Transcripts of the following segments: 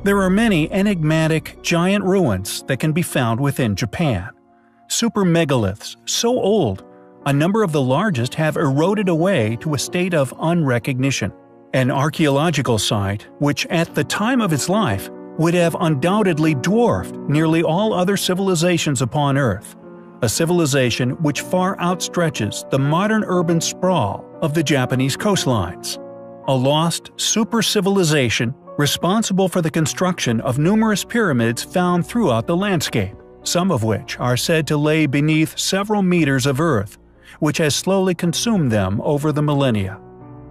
There are many enigmatic, giant ruins that can be found within Japan. Super megaliths, so old, a number of the largest have eroded away to a state of unrecognition. An archaeological site, which at the time of its life would have undoubtedly dwarfed nearly all other civilizations upon Earth, a civilization which far outstretches the modern urban sprawl of the Japanese coastlines. A lost super-civilization responsible for the construction of numerous pyramids found throughout the landscape, some of which are said to lay beneath several meters of earth, which has slowly consumed them over the millennia.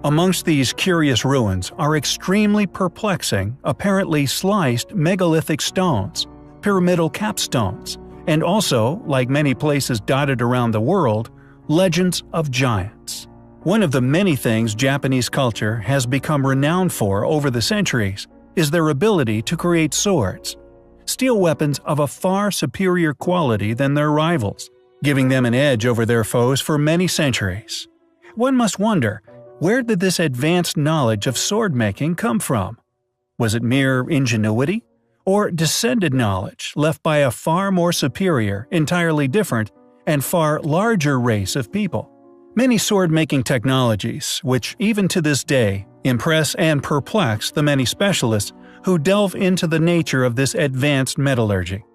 Amongst these curious ruins are extremely perplexing, apparently sliced megalithic stones, pyramidal capstones, and also, like many places dotted around the world, legends of giants. One of the many things Japanese culture has become renowned for over the centuries is their ability to create swords, steel weapons of a far superior quality than their rivals, giving them an edge over their foes for many centuries. One must wonder, where did this advanced knowledge of sword-making come from? Was it mere ingenuity? Or descended knowledge left by a far more superior, entirely different, and far larger race of people? Many sword-making technologies, which even to this day impress and perplex the many specialists who delve into the nature of this advanced metallurgy.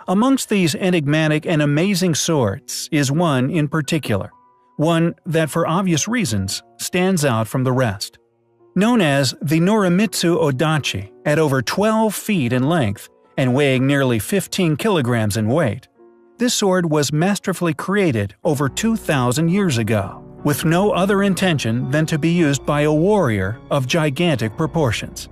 Amongst these enigmatic and amazing swords is one in particular, one that for obvious reasons stands out from the rest. Known as the Norimitsu Odachi, at over 12 feet in length and weighing nearly 15 kilograms in weight, this sword was masterfully created over 2,000 years ago, with no other intention than to be used by a warrior of gigantic proportions.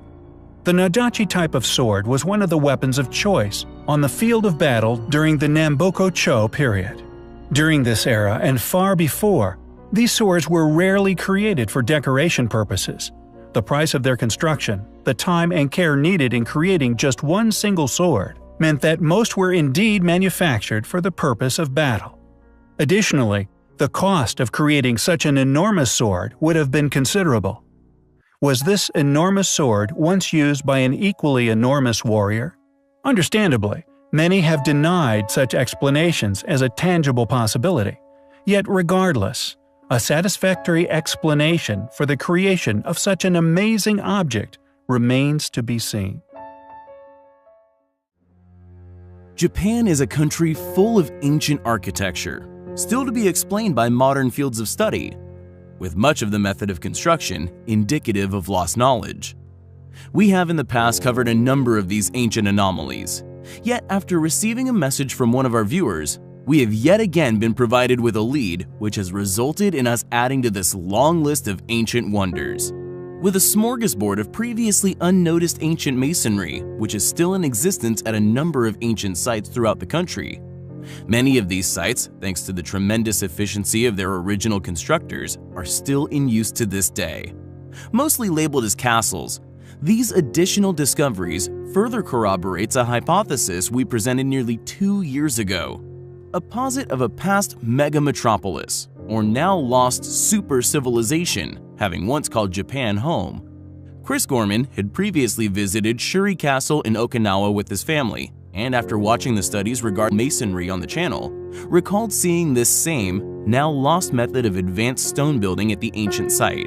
The Nadachi type of sword was one of the weapons of choice on the field of battle during the Namboku-cho period. During this era and far before, these swords were rarely created for decoration purposes. The price of their construction, the time and care needed in creating just one single sword, meant that most were indeed manufactured for the purpose of battle. Additionally, the cost of creating such an enormous sword would have been considerable. Was this enormous sword once used by an equally enormous warrior? Understandably, many have denied such explanations as a tangible possibility. Yet regardless, a satisfactory explanation for the creation of such an amazing object remains to be seen. Japan is a country full of ancient architecture, still to be explained by modern fields of study, with much of the method of construction indicative of lost knowledge. We have in the past covered a number of these ancient anomalies, yet after receiving a message from one of our viewers, we have yet again been provided with a lead which has resulted in us adding to this long list of ancient wonders. With a smorgasbord of previously unnoticed ancient masonry, which is still in existence at a number of ancient sites throughout the country. Many of these sites, thanks to the tremendous efficiency of their original constructors, are still in use to this day. Mostly labeled as castles, these additional discoveries further corroborates a hypothesis we presented nearly 2 years ago. A posit of a past mega-metropolis, or now lost super-civilization, having once called Japan home. Chris Gorman had previously visited Shuri Castle in Okinawa with his family, and after watching the studies regarding masonry on the channel, recalled seeing this same, now lost method of advanced stone building at the ancient site.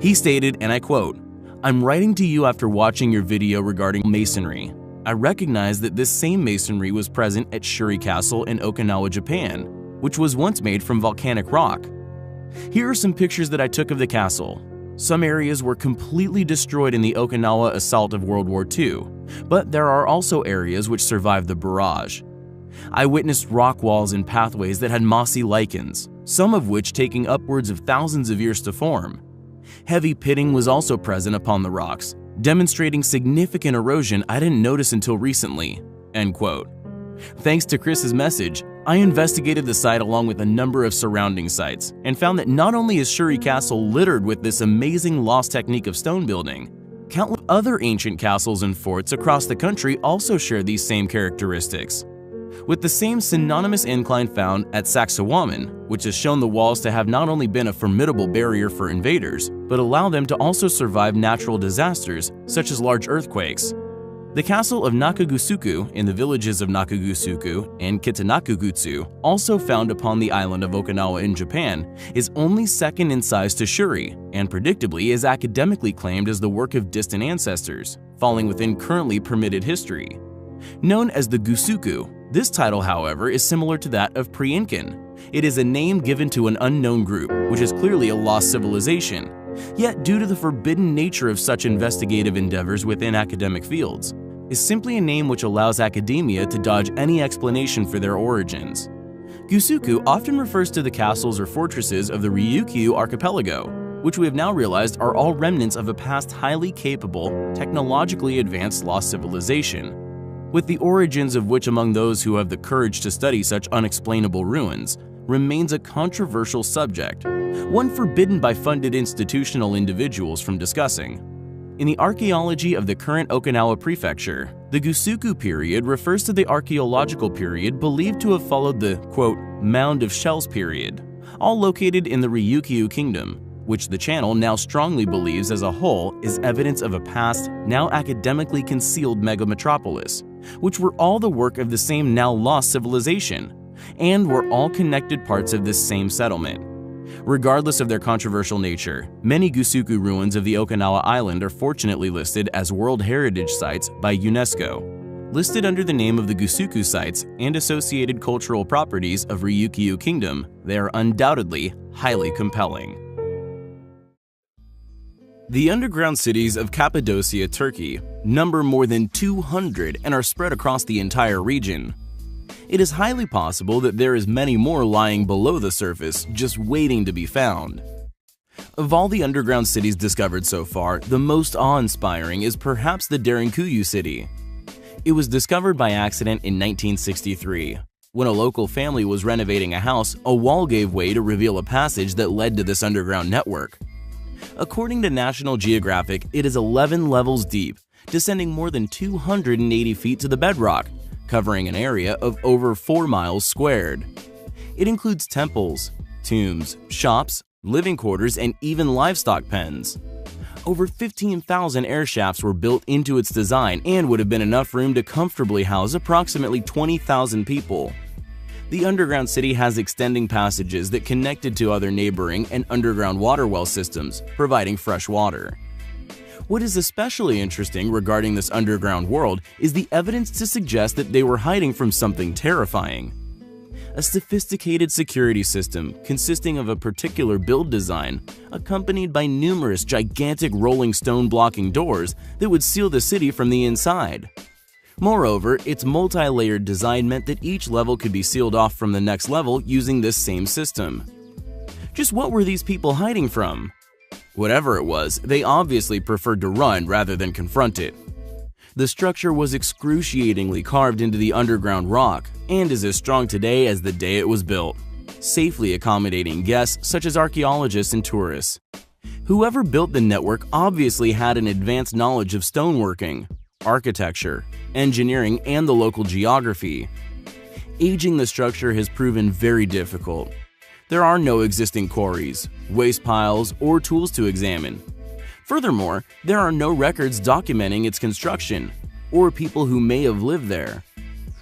He stated, and I quote, "I'm writing to you after watching your video regarding masonry. I recognize that this same masonry was present at Shuri Castle in Okinawa, Japan, which was once made from volcanic rock. Here are some pictures that I took of the castle. Some areas were completely destroyed in the Okinawa assault of World War II, but there are also areas which survived the barrage. I witnessed rock walls and pathways that had mossy lichens, some of which taking upwards of thousands of years to form. Heavy pitting was also present upon the rocks, demonstrating significant erosion I didn't notice until recently." End quote. Thanks to Chris's message, I investigated the site along with a number of surrounding sites and found that not only is Shuri Castle littered with this amazing lost technique of stone building, countless other ancient castles and forts across the country also share these same characteristics. With the same synonymous incline found at Sacsayhuaman, which has shown the walls to have not only been a formidable barrier for invaders, but allow them to also survive natural disasters such as large earthquakes. The castle of Nakagusuku in the villages of Nakagusuku and Kitanakugutsu, also found upon the island of Okinawa in Japan, is only second in size to Shuri and predictably is academically claimed as the work of distant ancestors, falling within currently permitted history. Known as the Gusuku, this title, however, is similar to that of Pre-Incan. It is a name given to an unknown group, which is clearly a lost civilization. Yet, due to the forbidden nature of such investigative endeavors within academic fields, is simply a name which allows academia to dodge any explanation for their origins. Gusuku often refers to the castles or fortresses of the Ryukyu archipelago, which we have now realized are all remnants of a past highly capable, technologically advanced lost civilization, with the origins of which among those who have the courage to study such unexplainable ruins remains a controversial subject, one forbidden by funded institutional individuals from discussing. In the archaeology of the current Okinawa prefecture, the Gusuku period refers to the archaeological period believed to have followed the, quote, mound of shells period, all located in the Ryukyu kingdom, which the channel now strongly believes as a whole is evidence of a past, now academically concealed megametropolis, which were all the work of the same now lost civilization, and were all connected parts of this same settlement. Regardless of their controversial nature, many Gusuku ruins of the Okinawa island are fortunately listed as World Heritage Sites by UNESCO. Listed under the name of the Gusuku sites and associated cultural properties of Ryukyu Kingdom, they are undoubtedly highly compelling. The underground cities of Cappadocia, Turkey, number more than 200 and are spread across the entire region. It is highly possible that there is many more lying below the surface, just waiting to be found. Of all the underground cities discovered so far, the most awe-inspiring is perhaps the Derinkuyu city. It was discovered by accident in 1963. When a local family was renovating a house, a wall gave way to reveal a passage that led to this underground network. According to National Geographic, it is 11 levels deep, descending more than 280 feet to the bedrock, covering an area of over 4 miles squared. It includes temples, tombs, shops, living quarters, and even livestock pens. Over 15,000 air shafts were built into its design and would have been enough room to comfortably house approximately 20,000 people. The underground city has extending passages that connected to other neighboring and underground water well systems, providing fresh water. What is especially interesting regarding this underground world is the evidence to suggest that they were hiding from something terrifying. A sophisticated security system consisting of a particular build design, accompanied by numerous gigantic rolling stone blocking doors that would seal the city from the inside. Moreover, its multi-layered design meant that each level could be sealed off from the next level using this same system. Just what were these people hiding from? Whatever it was, they obviously preferred to run rather than confront it. The structure was excruciatingly carved into the underground rock and is as strong today as the day it was built, safely accommodating guests such as archaeologists and tourists. Whoever built the network obviously had an advanced knowledge of stoneworking, architecture, engineering, and the local geography. Aging the structure has proven very difficult. There are no existing quarries, waste piles, or tools to examine. Furthermore, there are no records documenting its construction, or people who may have lived there.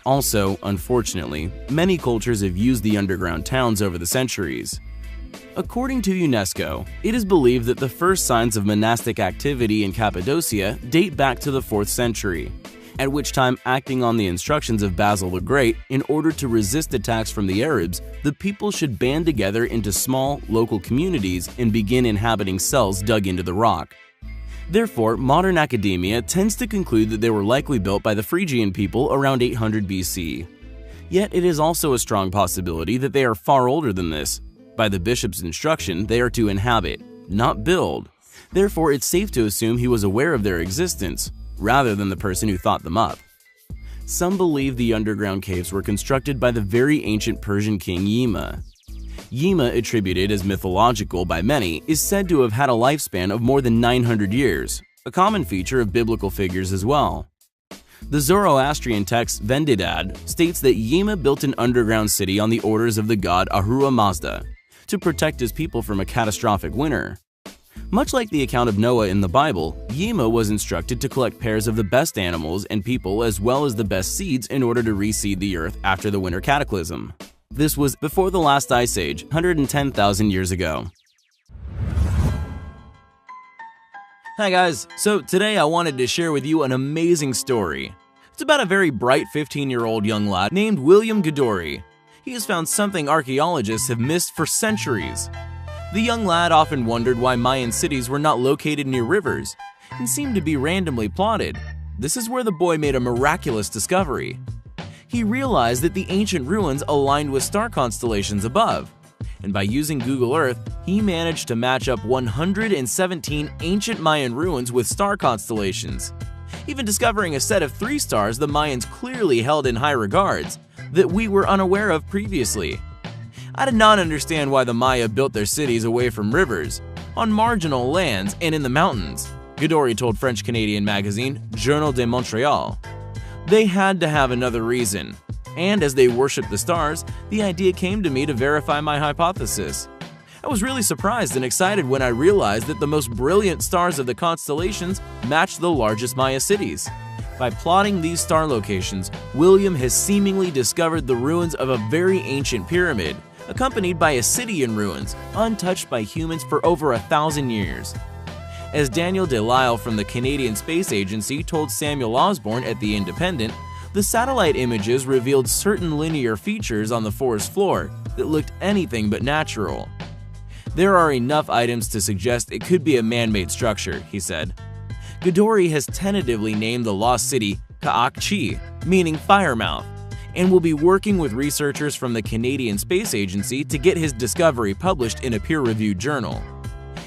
Also, unfortunately, many cultures have used the underground towns over the centuries. According to UNESCO, it is believed that the first signs of monastic activity in Cappadocia date back to the 4th century, at which time, acting on the instructions of Basil the Great, in order to resist attacks from the Arabs, the people should band together into small, local communities and begin inhabiting cells dug into the rock. Therefore, modern academia tends to conclude that they were likely built by the Phrygian people around 800 BC. Yet it is also a strong possibility that they are far older than this. By the bishop's instruction, they are to inhabit, not build. Therefore, it's safe to assume he was aware of their existence, rather than the person who thought them up. Some believe the underground caves were constructed by the very ancient Persian king Yima. Yima, attributed as mythological by many, is said to have had a lifespan of more than 900 years, a common feature of biblical figures as well. The Zoroastrian text Vendidad states that Yima built an underground city on the orders of the god Ahura Mazda to protect his people from a catastrophic winter. Much like the account of Noah in the Bible, Yima was instructed to collect pairs of the best animals and people as well as the best seeds in order to reseed the earth after the winter cataclysm. This was before the last ice age, 110,000 years ago. Hi guys, so today I wanted to share with you an amazing story. It's about a very bright 15-year-old young lad named William Godory. He has found something archaeologists have missed for centuries. The young lad often wondered why Mayan cities were not located near rivers and seemed to be randomly plotted. This is where the boy made a miraculous discovery. He realized that the ancient ruins aligned with star constellations above, and by using Google Earth, he managed to match up 117 ancient Mayan ruins with star constellations, even discovering a set of 3 stars the Mayans clearly held in high regards that we were unaware of previously. I did not understand why the Maya built their cities away from rivers, on marginal lands, and in the mountains, Godory told French-Canadian magazine Journal de Montréal. They had to have another reason, and as they worshipped the stars, the idea came to me to verify my hypothesis. I was really surprised and excited when I realized that the most brilliant stars of the constellations matched the largest Maya cities. By plotting these star locations, William has seemingly discovered the ruins of a very ancient pyramid, accompanied by a city in ruins, untouched by humans for over 1,000 years. As Daniel Delisle from the Canadian Space Agency told Samuel Osborne at The Independent, the satellite images revealed certain linear features on the forest floor that looked anything but natural. There are enough items to suggest it could be a man-made structure, he said. Godory has tentatively named the lost city Ka'ak-Chi, meaning Firemouth, and will be working with researchers from the Canadian Space Agency to get his discovery published in a peer-reviewed journal.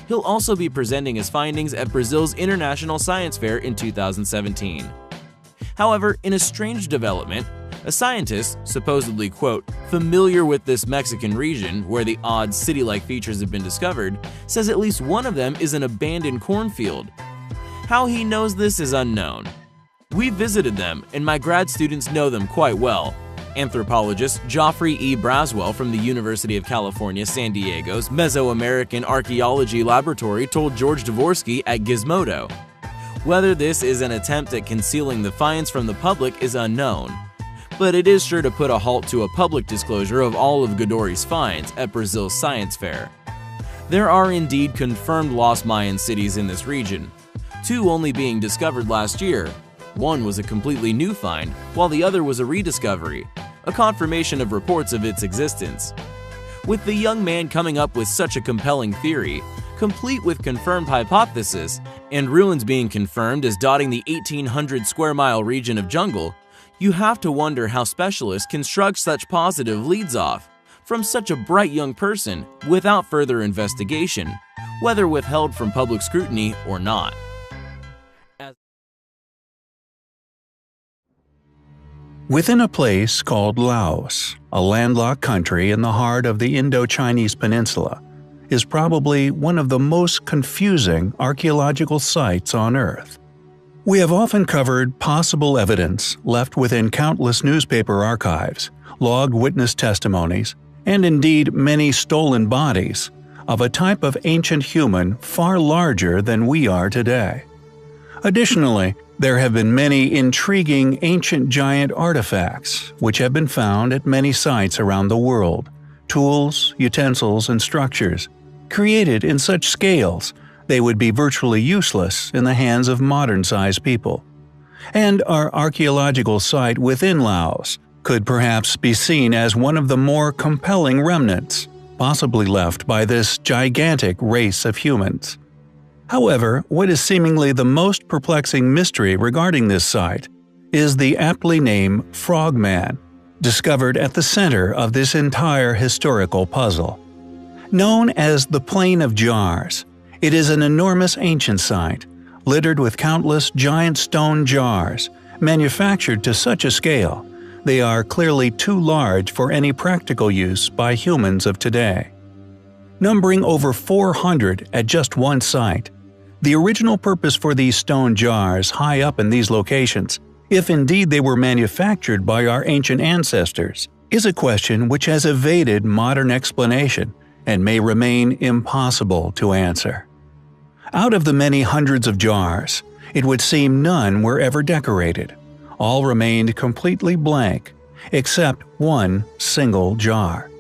He'll also be presenting his findings at Brazil's International Science Fair in 2017. However, in a strange development, a scientist, supposedly, quote, familiar with this Mexican region where the odd city-like features have been discovered, says at least one of them is an abandoned cornfield. How he knows this is unknown. We visited them, and my grad students know them quite well. Anthropologist Geoffrey E. Braswell from the University of California, San Diego's Mesoamerican Archaeology Laboratory told George Dvorsky at Gizmodo. Whether this is an attempt at concealing the finds from the public is unknown, but it is sure to put a halt to a public disclosure of all of Godory's finds at Brazil's science fair. There are indeed confirmed lost Mayan cities in this region, 2 only being discovered last year. One was a completely new find, while the other was a rediscovery, a confirmation of reports of its existence. With the young man coming up with such a compelling theory, complete with confirmed hypothesis, and ruins being confirmed as dotting the 1,800 square mile region of jungle, you have to wonder how specialists can shrug such positive leads off from such a bright young person without further investigation, whether withheld from public scrutiny or not. Within a place called Laos, a landlocked country in the heart of the Indo-Chinese peninsula, is probably one of the most confusing archaeological sites on Earth. We have often covered possible evidence left within countless newspaper archives, logged witness testimonies, and indeed many stolen bodies of a type of ancient human far larger than we are today. Additionally, there have been many intriguing ancient giant artifacts which have been found at many sites around the world, tools, utensils, and structures, created in such scales they would be virtually useless in the hands of modern-sized people. And our archaeological site within Laos could perhaps be seen as one of the more compelling remnants, possibly left by this gigantic race of humans. However, what is seemingly the most perplexing mystery regarding this site is the aptly named Frogman, discovered at the center of this entire historical puzzle. Known as the Plain of Jars, it is an enormous ancient site, littered with countless giant stone jars, manufactured to such a scale they are clearly too large for any practical use by humans of today. Numbering over 400 at just one site, the original purpose for these stone jars high up in these locations, if indeed they were manufactured by our ancient ancestors, is a question which has evaded modern explanation and may remain impossible to answer. Out of the many hundreds of jars, it would seem none were ever decorated. All remained completely blank, except one single jar.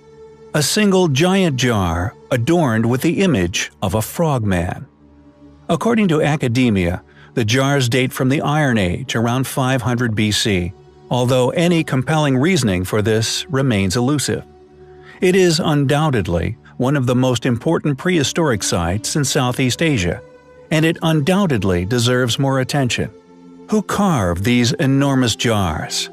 A single giant jar adorned with the image of a frogman. According to academia, the jars date from the Iron Age around 500 BC, although any compelling reasoning for this remains elusive. It is undoubtedly one of the most important prehistoric sites in Southeast Asia, and it undoubtedly deserves more attention. Who carved these enormous jars?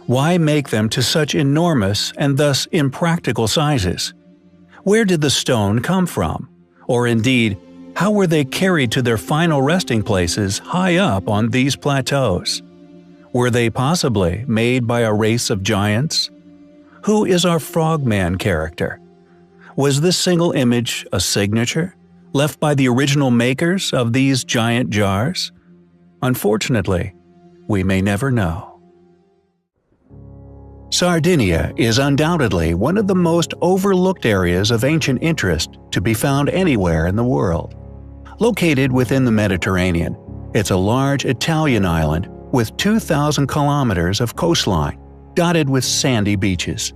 Why make them to such enormous and thus impractical sizes? Where did the stone come from? Or indeed, how were they carried to their final resting places high up on these plateaus? Were they possibly made by a race of giants? Who is our frogman character? Was this single image a signature, left by the original makers of these giant jars? Unfortunately, we may never know. Sardinia is undoubtedly one of the most overlooked areas of ancient interest to be found anywhere in the world. Located within the Mediterranean, it's a large Italian island with 2,000 kilometers of coastline, dotted with sandy beaches.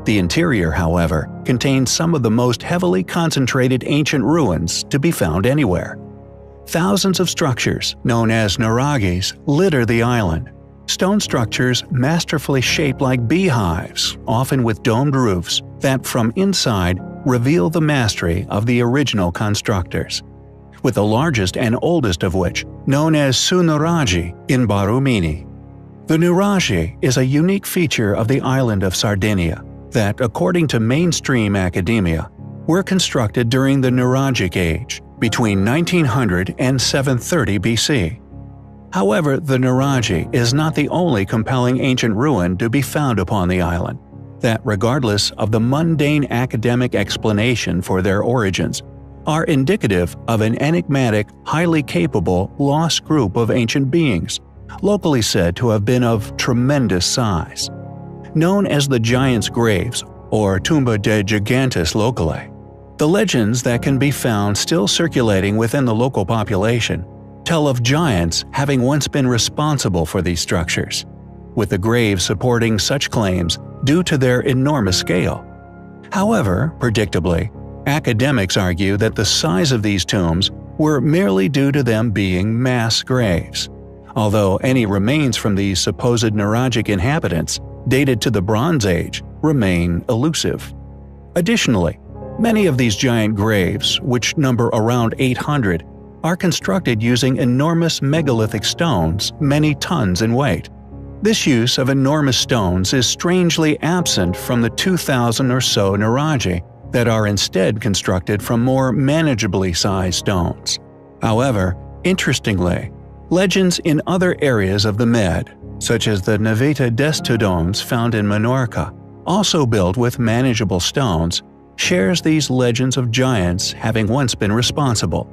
The interior, however, contains some of the most heavily concentrated ancient ruins to be found anywhere. Thousands of structures, known as nuraghes, litter the island. Stone structures masterfully shaped like beehives, often with domed roofs, that from inside reveal the mastery of the original constructors, with the largest and oldest of which, known as Su Nuraghe in Barumini. The nuraghe is a unique feature of the island of Sardinia that, according to mainstream academia, were constructed during the Nuragic Age, between 1900 and 730 BC. However, the nuraghe is not the only compelling ancient ruin to be found upon the island, that regardless of the mundane academic explanation for their origins, are indicative of an enigmatic, highly capable, lost group of ancient beings, locally said to have been of tremendous size. Known as the Giants' Graves, or Tumba de Gigantes locally, the legends that can be found still circulating within the local population tell of giants having once been responsible for these structures, with the graves supporting such claims due to their enormous scale. However, predictably, academics argue that the size of these tombs were merely due to them being mass graves, although any remains from these supposed nuragic inhabitants, dated to the Bronze Age, remain elusive. Additionally, many of these giant graves, which number around 800, are constructed using enormous megalithic stones many tons in weight. This use of enormous stones is strangely absent from the 2,000 or so nuraghe that are instead constructed from more manageably sized stones. However, interestingly, legends in other areas of the Med, such as the Naveta d'Estodomes found in Minorca, also built with manageable stones, shares these legends of giants having once been responsible.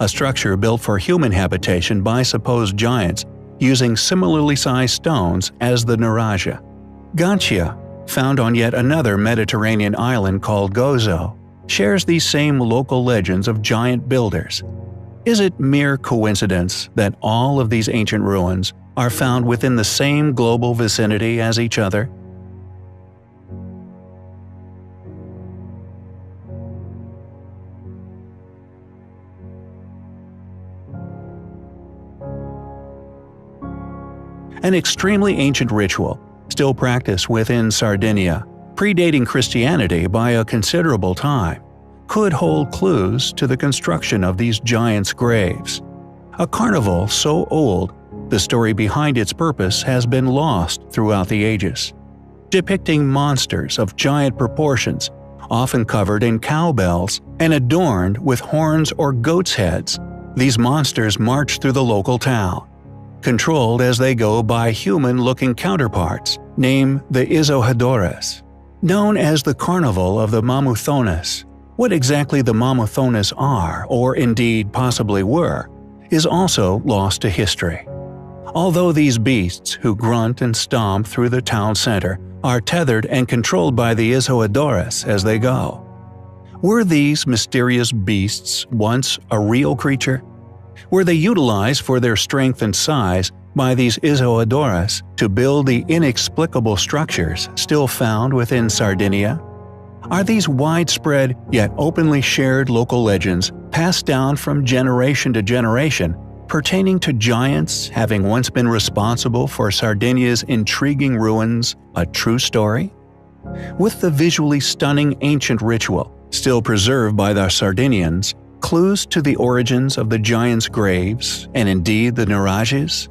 A structure built for human habitation by supposed giants using similarly sized stones as the nuraghe. Gantia, found on yet another Mediterranean island called Gozo, shares these same local legends of giant builders. Is it mere coincidence that all of these ancient ruins are found within the same global vicinity as each other? An extremely ancient ritual, still practiced within Sardinia, predating Christianity by a considerable time, could hold clues to the construction of these giants' graves. A carnival so old, the story behind its purpose has been lost throughout the ages. Depicting monsters of giant proportions, often covered in cowbells and adorned with horns or goats' heads, these monsters march through the local town, controlled as they go by human-looking counterparts, named the Izohadores. Known as the Carnival of the Mamuthones, what exactly the Mamuthones are, or indeed possibly were, is also lost to history. Although these beasts, who grunt and stomp through the town center, are tethered and controlled by the Izohadores as they go. Were these mysterious beasts once a real creature, were they utilized for their strength and size by these Isodoras to build the inexplicable structures still found within Sardinia? Are these widespread yet openly shared local legends passed down from generation to generation pertaining to giants having once been responsible for Sardinia's intriguing ruins a true story? With the visually stunning ancient ritual still preserved by the Sardinians, clues to the origins of the giants' graves and indeed the Nurages?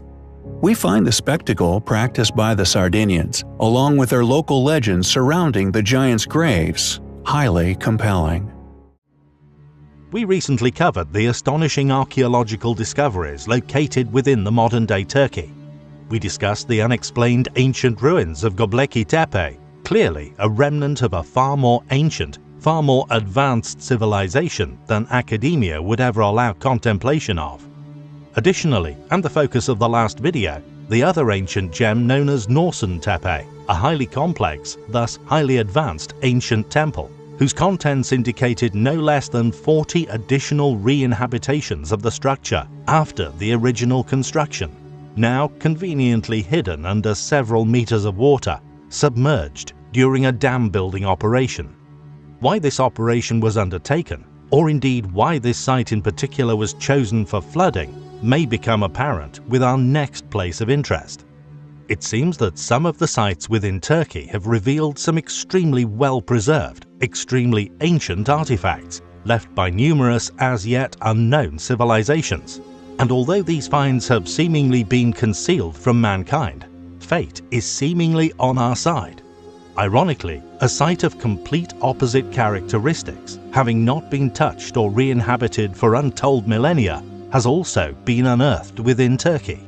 We find the spectacle practiced by the Sardinians, along with their local legends surrounding the giants' graves, highly compelling. We recently covered the astonishing archaeological discoveries located within the modern-day Turkey. We discussed the unexplained ancient ruins of Göbekli Tepe, clearly a remnant of a far more ancient, far more advanced civilization than academia would ever allow contemplation of. Additionally, and the focus of the last video, the other ancient gem known as Norsen Tepe, a highly complex, thus highly advanced ancient temple, whose contents indicated no less than 40 additional re-inhabitations of the structure after the original construction, now conveniently hidden under several meters of water, submerged during a dam building operation. Why this operation was undertaken, or indeed why this site in particular was chosen for flooding, may become apparent with our next place of interest. It seems that some of the sites within Turkey have revealed some extremely well-preserved, extremely ancient artifacts left by numerous as yet unknown civilizations. And although these finds have seemingly been concealed from mankind, fate is seemingly on our side. Ironically, a site of complete opposite characteristics, having not been touched or re-inhabited for untold millennia, has also been unearthed within Turkey.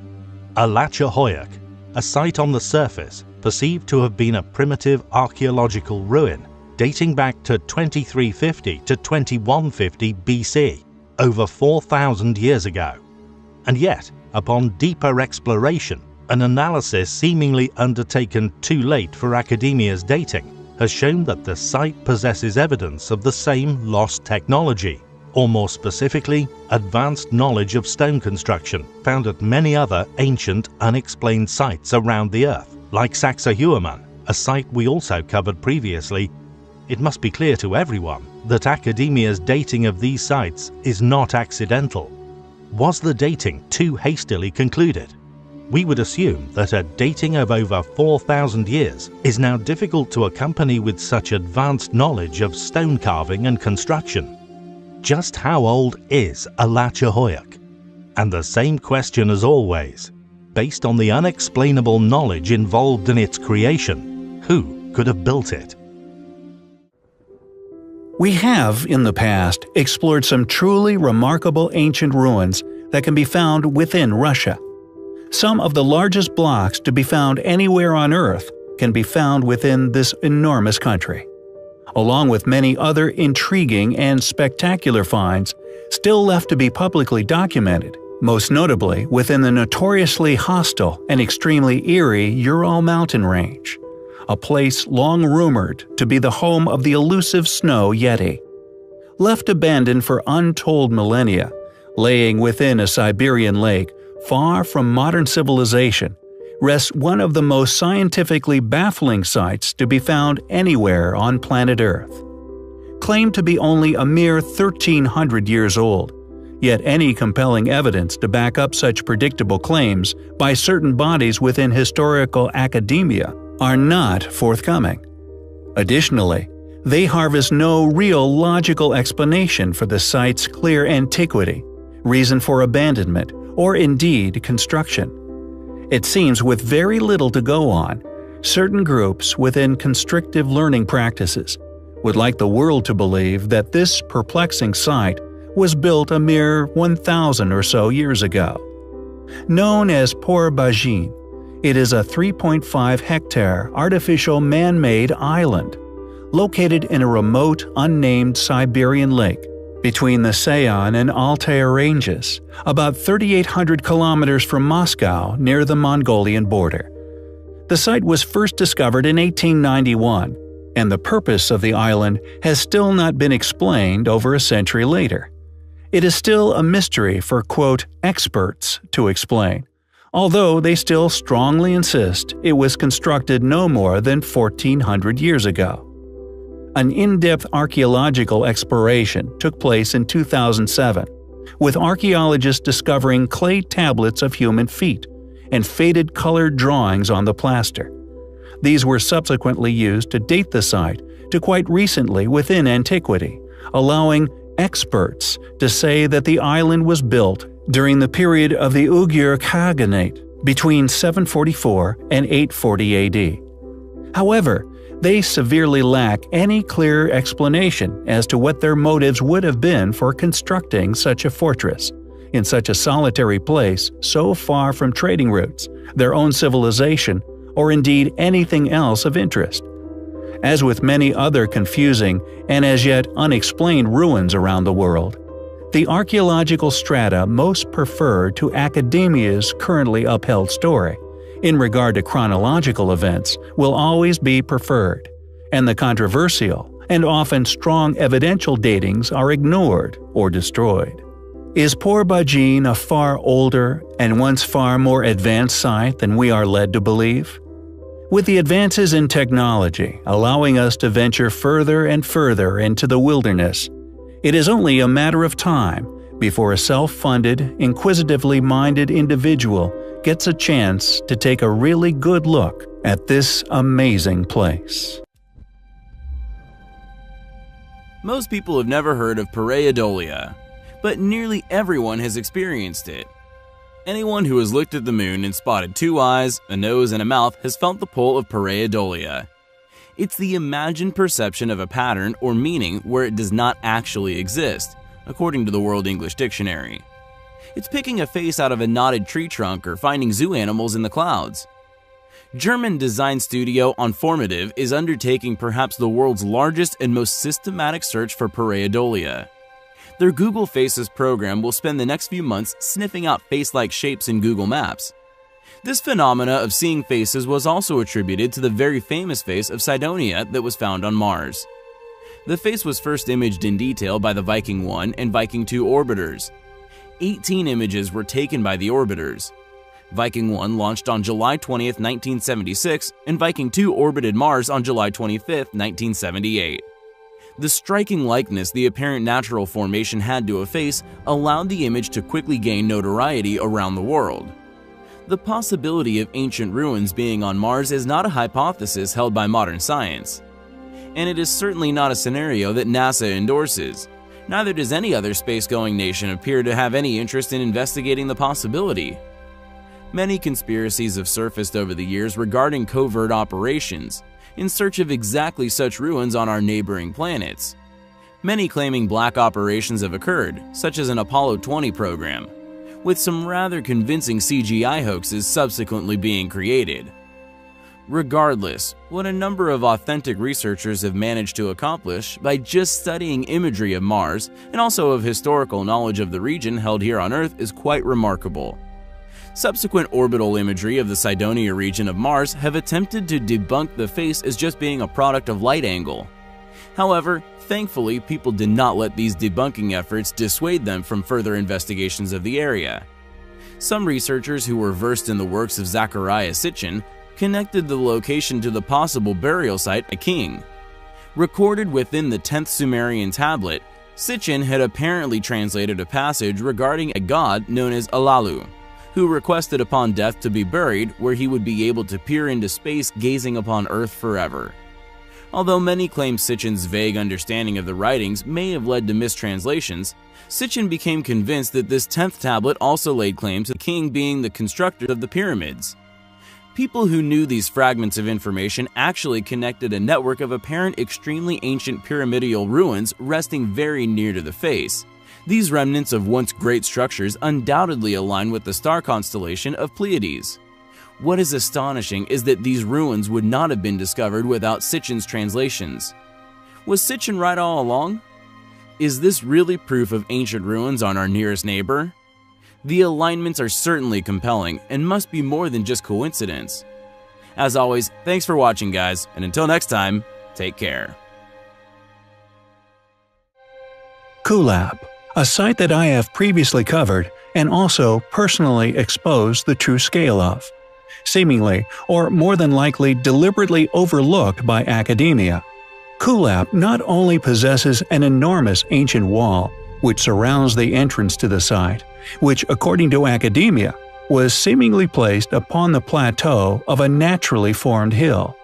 Alaçahoyuk, a site on the surface perceived to have been a primitive archaeological ruin dating back to 2350 to 2150 BC, over 4,000 years ago. And yet, upon deeper exploration, an analysis seemingly undertaken too late for academia's dating has shown that the site possesses evidence of the same lost technology, or more specifically, advanced knowledge of stone construction found at many other ancient, unexplained sites around the Earth, like Sacsayhuaman, a site we also covered previously. It must be clear to everyone that academia's dating of these sites is not accidental. Was the dating too hastily concluded? We would assume that a dating of over 4,000 years is now difficult to accompany with such advanced knowledge of stone carving and construction. Just how old is Alaçahoyuk? And the same question as always, based on the unexplainable knowledge involved in its creation, who could have built it? We have, in the past, explored some truly remarkable ancient ruins that can be found within Russia. Some of the largest blocks to be found anywhere on Earth can be found within this enormous country, along with many other intriguing and spectacular finds still left to be publicly documented, most notably within the notoriously hostile and extremely eerie Ural mountain range, a place long rumored to be the home of the elusive snow yeti. Left abandoned for untold millennia, laying within a Siberian lake far from modern civilization, rests one of the most scientifically baffling sites to be found anywhere on planet Earth. Claimed to be only a mere 1,300 years old, yet any compelling evidence to back up such predictable claims by certain bodies within historical academia are not forthcoming. Additionally, they harvest no real logical explanation for the site's clear antiquity, reason for abandonment, or indeed construction. It seems with very little to go on, certain groups within constrictive learning practices would like the world to believe that this perplexing site was built a mere 1,000 or so years ago. Known as Por-Bajin, it is a 3.5-hectare artificial man-made island, located in a remote, unnamed Siberian lake between the Sayan and Altai ranges, about 3,800 kilometers from Moscow near the Mongolian border. The site was first discovered in 1891, and the purpose of the island has still not been explained over a century later. It is still a mystery for, quote, experts to explain, although they still strongly insist it was constructed no more than 1,400 years ago. An in-depth archaeological exploration took place in 2007, with archaeologists discovering clay tablets of human feet and faded colored drawings on the plaster. These were subsequently used to date the site to quite recently within antiquity, allowing experts to say that the island was built during the period of the Uyghur Khaganate between 744 and 840 AD. However, they severely lack any clear explanation as to what their motives would have been for constructing such a fortress, in such a solitary place so far from trading routes, their own civilization, or indeed anything else of interest. As with many other confusing and as yet unexplained ruins around the world, the archaeological strata most preferred to academia's currently upheld story, in regard to chronological events, will always be preferred, and the controversial and often strong evidential datings are ignored or destroyed. Is Port-Bajin a far older and once far more advanced site than we are led to believe? With the advances in technology allowing us to venture further and further into the wilderness, it is only a matter of time before a self-funded, inquisitively minded individual gets a chance to take a really good look at this amazing place. Most people have never heard of Pareidolia, but nearly everyone has experienced it. Anyone who has looked at the moon and spotted two eyes, a nose, and a mouth has felt the pull of Pareidolia. It's the imagined perception of a pattern or meaning where it does not actually exist, according to the World English Dictionary. It's picking a face out of a knotted tree trunk or finding zoo animals in the clouds. German design studio Onformative is undertaking perhaps the world's largest and most systematic search for Pareidolia. Their Google Faces program will spend the next few months sniffing out face-like shapes in Google Maps. This phenomena of seeing faces was also attributed to the very famous face of Cydonia that was found on Mars. The face was first imaged in detail by the Viking 1 and Viking 2 orbiters. 18 images were taken by the orbiters. Viking 1 launched on July 20, 1976, and Viking 2 orbited Mars on July 25, 1978. The striking likeness the apparent natural formation had to a face allowed the image to quickly gain notoriety around the world. The possibility of ancient ruins being on Mars is not a hypothesis held by modern science. And it is certainly not a scenario that NASA endorses. Neither does any other space-going nation appear to have any interest in investigating the possibility. Many conspiracies have surfaced over the years regarding covert operations, in search of exactly such ruins on our neighboring planets. Many claiming black operations have occurred, such as an Apollo 20 program, with some rather convincing CGI hoaxes subsequently being created. Regardless, what a number of authentic researchers have managed to accomplish by just studying imagery of Mars and also of historical knowledge of the region held here on Earth is quite remarkable. Subsequent orbital imagery of the Cydonia region of Mars have attempted to debunk the face as just being a product of light angle. However, thankfully, people did not let these debunking efforts dissuade them from further investigations of the area. Some researchers who were versed in the works of Zecharia Sitchin connected the location to the possible burial site of a king. Recorded within the 10th Sumerian tablet, Sitchin had apparently translated a passage regarding a god known as Alalu, who requested upon death to be buried where he would be able to peer into space gazing upon Earth forever. Although many claim Sitchin's vague understanding of the writings may have led to mistranslations, Sitchin became convinced that this 10th tablet also laid claim to the king being the constructor of the pyramids. People who knew these fragments of information actually connected a network of apparent extremely ancient pyramidal ruins resting very near to the face. These remnants of once great structures undoubtedly align with the star constellation of Pleiades. What is astonishing is that these ruins would not have been discovered without Sitchin's translations. Was Sitchin right all along? Is this really proof of ancient ruins on our nearest neighbor? The alignments are certainly compelling and must be more than just coincidence. As always, thanks for watching, guys, and until next time, take care. Kulab, a site that I have previously covered and also personally exposed the true scale of. Seemingly, or more than likely deliberately overlooked by academia, Kulap not only possesses an enormous ancient wall which surrounds the entrance to the site, which according to academia was seemingly placed upon the plateau of a naturally formed hill.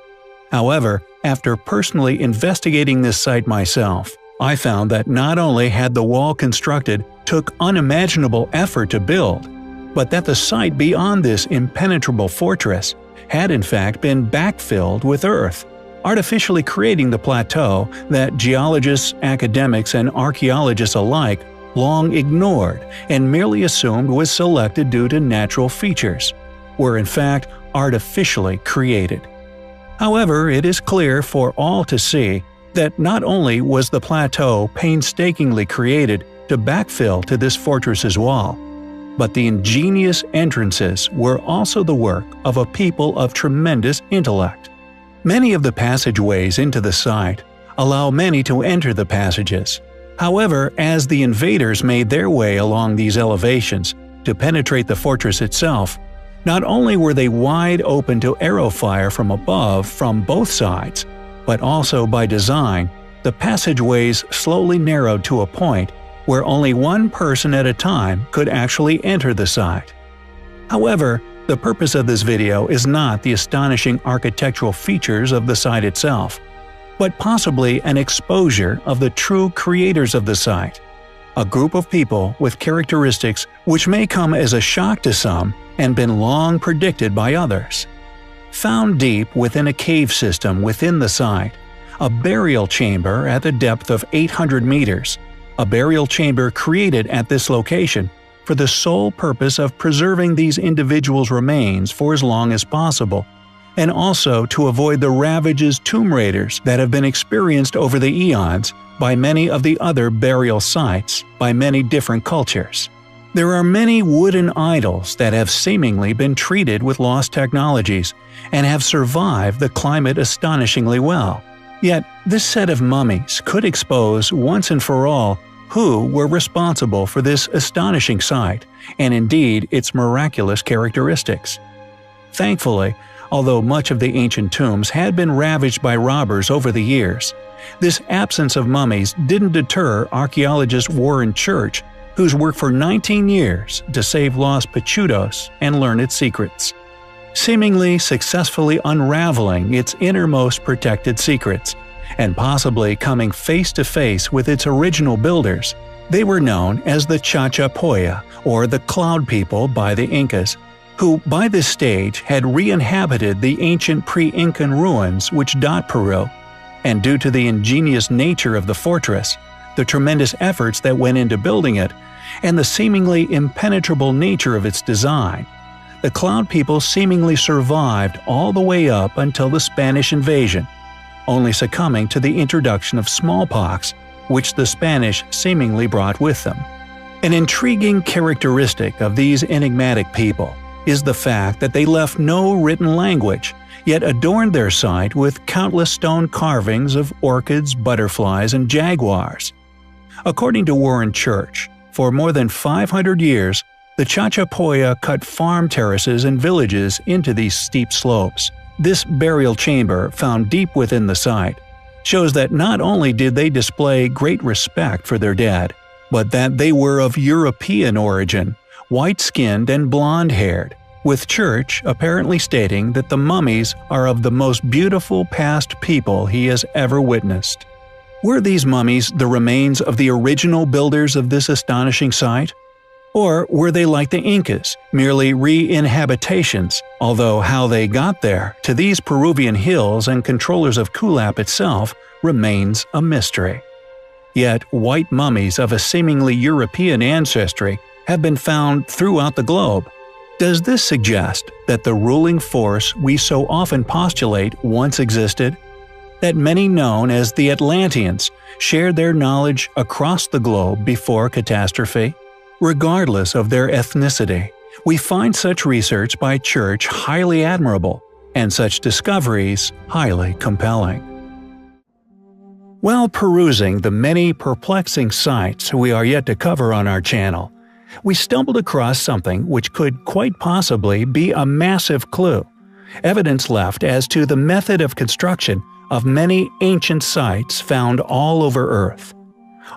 However, after personally investigating this site myself, I found that not only had the wall constructed took unimaginable effort to build, but that the site beyond this impenetrable fortress had in fact been backfilled with earth, artificially creating the plateau that geologists, academics, and archaeologists alike long ignored and merely assumed was selected due to natural features, were in fact artificially created. However, it is clear for all to see that not only was the plateau painstakingly created to backfill to this fortress's wall, but the ingenious entrances were also the work of a people of tremendous intellect. Many of the passageways into the site allow many to enter the passages. However, as the invaders made their way along these elevations to penetrate the fortress itself, not only were they wide open to arrow fire from above from both sides, but also by design, the passageways slowly narrowed to a point where only one person at a time could actually enter the site. However, the purpose of this video is not the astonishing architectural features of the site itself, but possibly an exposure of the true creators of the site, a group of people with characteristics which may come as a shock to some and been long predicted by others. Found deep within a cave system within the site, a burial chamber at the depth of 800 meters, a burial chamber created at this location for the sole purpose of preserving these individuals' remains for as long as possible, and also to avoid the ravages tomb raiders that have been experienced over the eons by many of the other burial sites by many different cultures. There are many wooden idols that have seemingly been treated with lost technologies and have survived the climate astonishingly well. Yet, this set of mummies could expose once and for all who were responsible for this astonishing sight, and indeed its miraculous characteristics. Thankfully, although much of the ancient tombs had been ravaged by robbers over the years, this absence of mummies didn't deter archaeologist Warren Church, who's worked for 19 years to save lost Pachutos and learn its secrets, seemingly successfully unraveling its innermost protected secrets, and possibly coming face to face with its original builders. They were known as the Chachapoya, or the Cloud People by the Incas, who by this stage had re-inhabited the ancient pre-Incan ruins which dot Peru, and due to the ingenious nature of the fortress, the tremendous efforts that went into building it, and the seemingly impenetrable nature of its design, the Cloud People seemingly survived all the way up until the Spanish invasion, only succumbing to the introduction of smallpox, which the Spanish seemingly brought with them. An intriguing characteristic of these enigmatic people is the fact that they left no written language, yet adorned their site with countless stone carvings of orchids, butterflies, and jaguars. According to Warren Church, for more than 500 years, the Chachapoya cut farm terraces and villages into these steep slopes. This burial chamber, found deep within the site, shows that not only did they display great respect for their dead, but that they were of European origin, white-skinned and blonde-haired, with Church apparently stating that the mummies are of the most beautiful past people he has ever witnessed. Were these mummies the remains of the original builders of this astonishing site? Or were they like the Incas, merely re-inhabitations, although how they got there, to these Peruvian hills and controllers of Kulap itself, remains a mystery. Yet white mummies of a seemingly European ancestry have been found throughout the globe. Does this suggest that the ruling force we so often postulate once existed? That many known as the Atlanteans shared their knowledge across the globe before catastrophe? Regardless of their ethnicity, we find such research by Church highly admirable, and such discoveries highly compelling. While perusing the many perplexing sites we are yet to cover on our channel, we stumbled across something which could quite possibly be a massive clue, evidence left as to the method of construction of many ancient sites found all over Earth.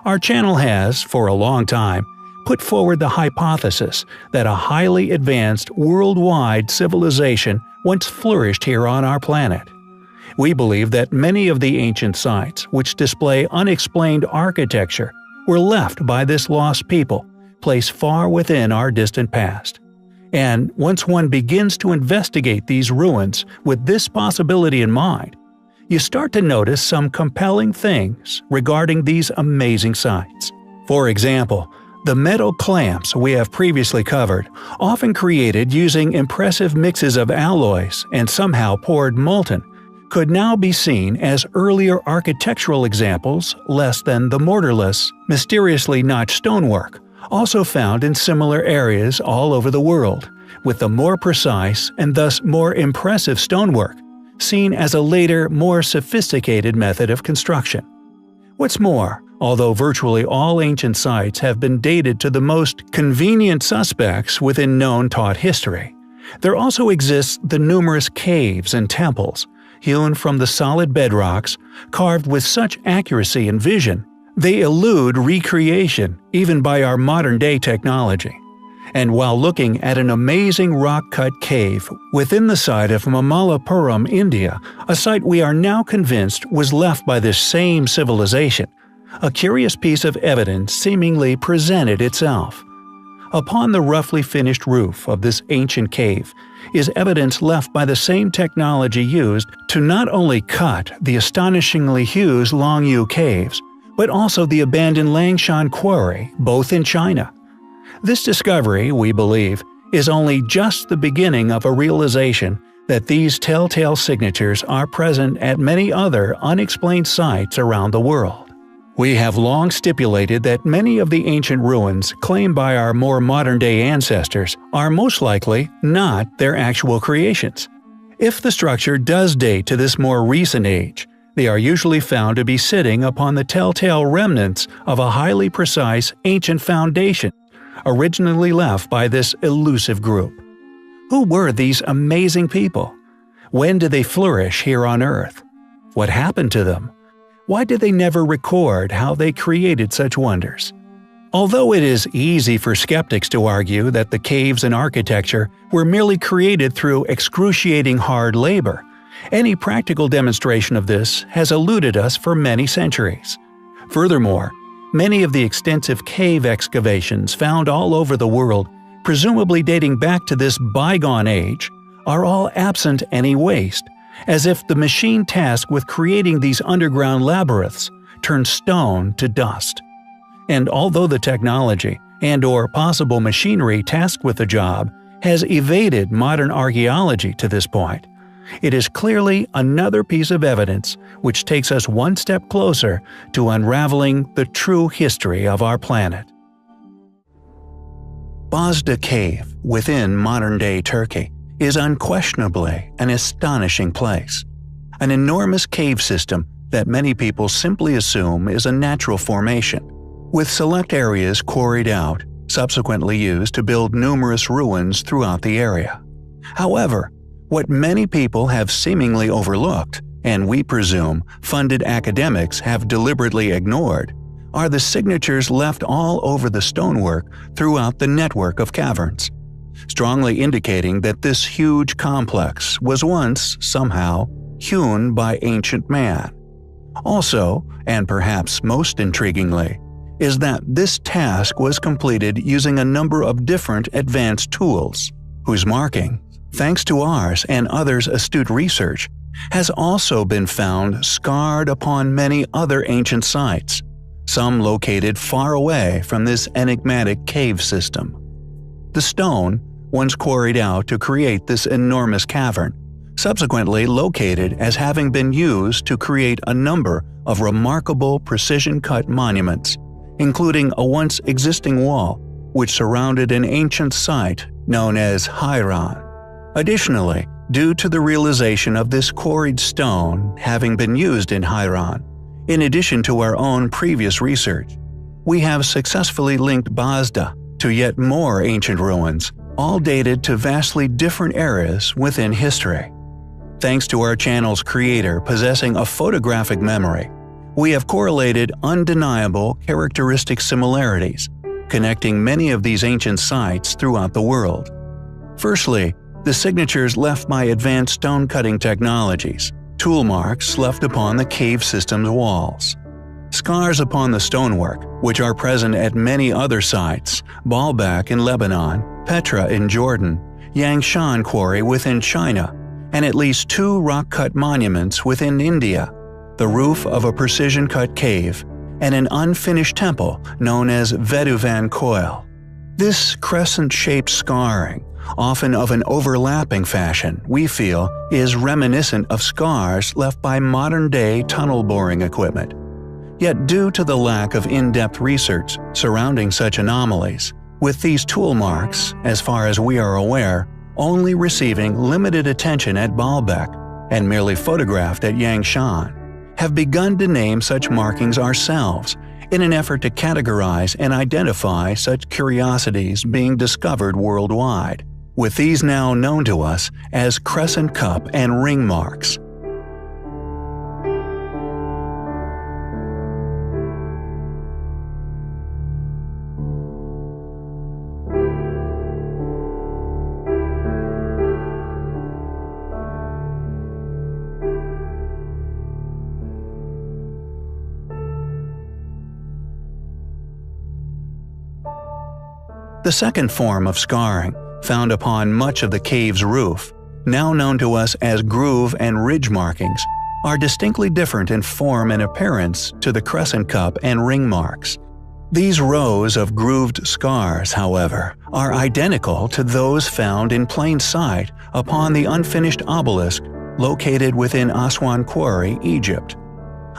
Our channel has, for a long time, put forward the hypothesis that a highly advanced worldwide civilization once flourished here on our planet. We believe that many of the ancient sites which display unexplained architecture were left by this lost people, placed far within our distant past. And once one begins to investigate these ruins with this possibility in mind, you start to notice some compelling things regarding these amazing sites. For example, the metal clamps we have previously covered, often created using impressive mixes of alloys and somehow poured molten, could now be seen as earlier architectural examples less than the mortarless, mysteriously notched stonework, also found in similar areas all over the world, with the more precise and thus more impressive stonework seen as a later, more sophisticated method of construction. What's more, although virtually all ancient sites have been dated to the most convenient suspects within known taught history, there also exists the numerous caves and temples, hewn from the solid bedrocks, carved with such accuracy and vision, they elude recreation even by our modern-day technology. And while looking at an amazing rock-cut cave within the site of Mamallapuram, India, a site we are now convinced was left by this same civilization, a curious piece of evidence seemingly presented itself. Upon the roughly finished roof of this ancient cave is evidence left by the same technology used to not only cut the astonishingly huge Longyu caves, but also the abandoned Langshan quarry, both in China. This discovery, we believe, is only just the beginning of a realization that these telltale signatures are present at many other unexplained sites around the world. We have long stipulated that many of the ancient ruins claimed by our more modern-day ancestors are most likely not their actual creations. If the structure does date to this more recent age, they are usually found to be sitting upon the telltale remnants of a highly precise ancient foundation, originally left by this elusive group. Who were these amazing people? When did they flourish here on Earth? What happened to them? Why did they never record how they created such wonders? Although it is easy for skeptics to argue that the caves and architecture were merely created through excruciating hard labor, any practical demonstration of this has eluded us for many centuries. Furthermore, many of the extensive cave excavations found all over the world, presumably dating back to this bygone age, are all absent any waste, as if the machine tasked with creating these underground labyrinths turned stone to dust. And although the technology and/or possible machinery tasked with the job has evaded modern archaeology to this point, it is clearly another piece of evidence which takes us one step closer to unraveling the true history of our planet. Bozda Cave, within modern-day Turkey, is unquestionably an astonishing place. An enormous cave system that many people simply assume is a natural formation, with select areas quarried out, subsequently used to build numerous ruins throughout the area. However, what many people have seemingly overlooked, and we presume funded academics have deliberately ignored, are the signatures left all over the stonework throughout the network of caverns, strongly indicating that this huge complex was once, somehow, hewn by ancient man. Also, and perhaps most intriguingly, is that this task was completed using a number of different advanced tools, whose marking, thanks to ours and others' astute research, has also been found scarred upon many other ancient sites, some located far away from this enigmatic cave system. The stone, once quarried out to create this enormous cavern, subsequently located as having been used to create a number of remarkable precision-cut monuments, including a once existing wall which surrounded an ancient site known as Hairan. Additionally, due to the realization of this quarried stone having been used in Hairan, In addition to our own previous research, we have successfully linked Bazda to yet more ancient ruins, all dated to vastly different eras within history. Thanks to our channel's creator possessing a photographic memory, we have correlated undeniable characteristic similarities, connecting many of these ancient sites throughout the world. Firstly, the signatures left by advanced stone-cutting technologies, tool marks left upon the cave system's walls. Scars upon the stonework, which are present at many other sites, Baalbek in Lebanon, Petra in Jordan, Yangshan Quarry within China, and at least 2 rock-cut monuments within India, the roof of a precision-cut cave, and an unfinished temple known as Veduvan Koil. This crescent-shaped scarring, often of an overlapping fashion, we feel is reminiscent of scars left by modern-day tunnel boring equipment. Yet due to the lack of in-depth research surrounding such anomalies, with these tool marks, as far as we are aware, only receiving limited attention at Baalbek and merely photographed at Yangshan, have begun to name such markings ourselves in an effort to categorize and identify such curiosities being discovered worldwide, with these now known to us as crescent cup and ring marks. The second form of scarring, found upon much of the cave's roof, now known to us as groove and ridge markings, are distinctly different in form and appearance to the crescent cup and ring marks. These rows of grooved scars, however, are identical to those found in plain sight upon the unfinished obelisk located within Aswan Quarry, Egypt.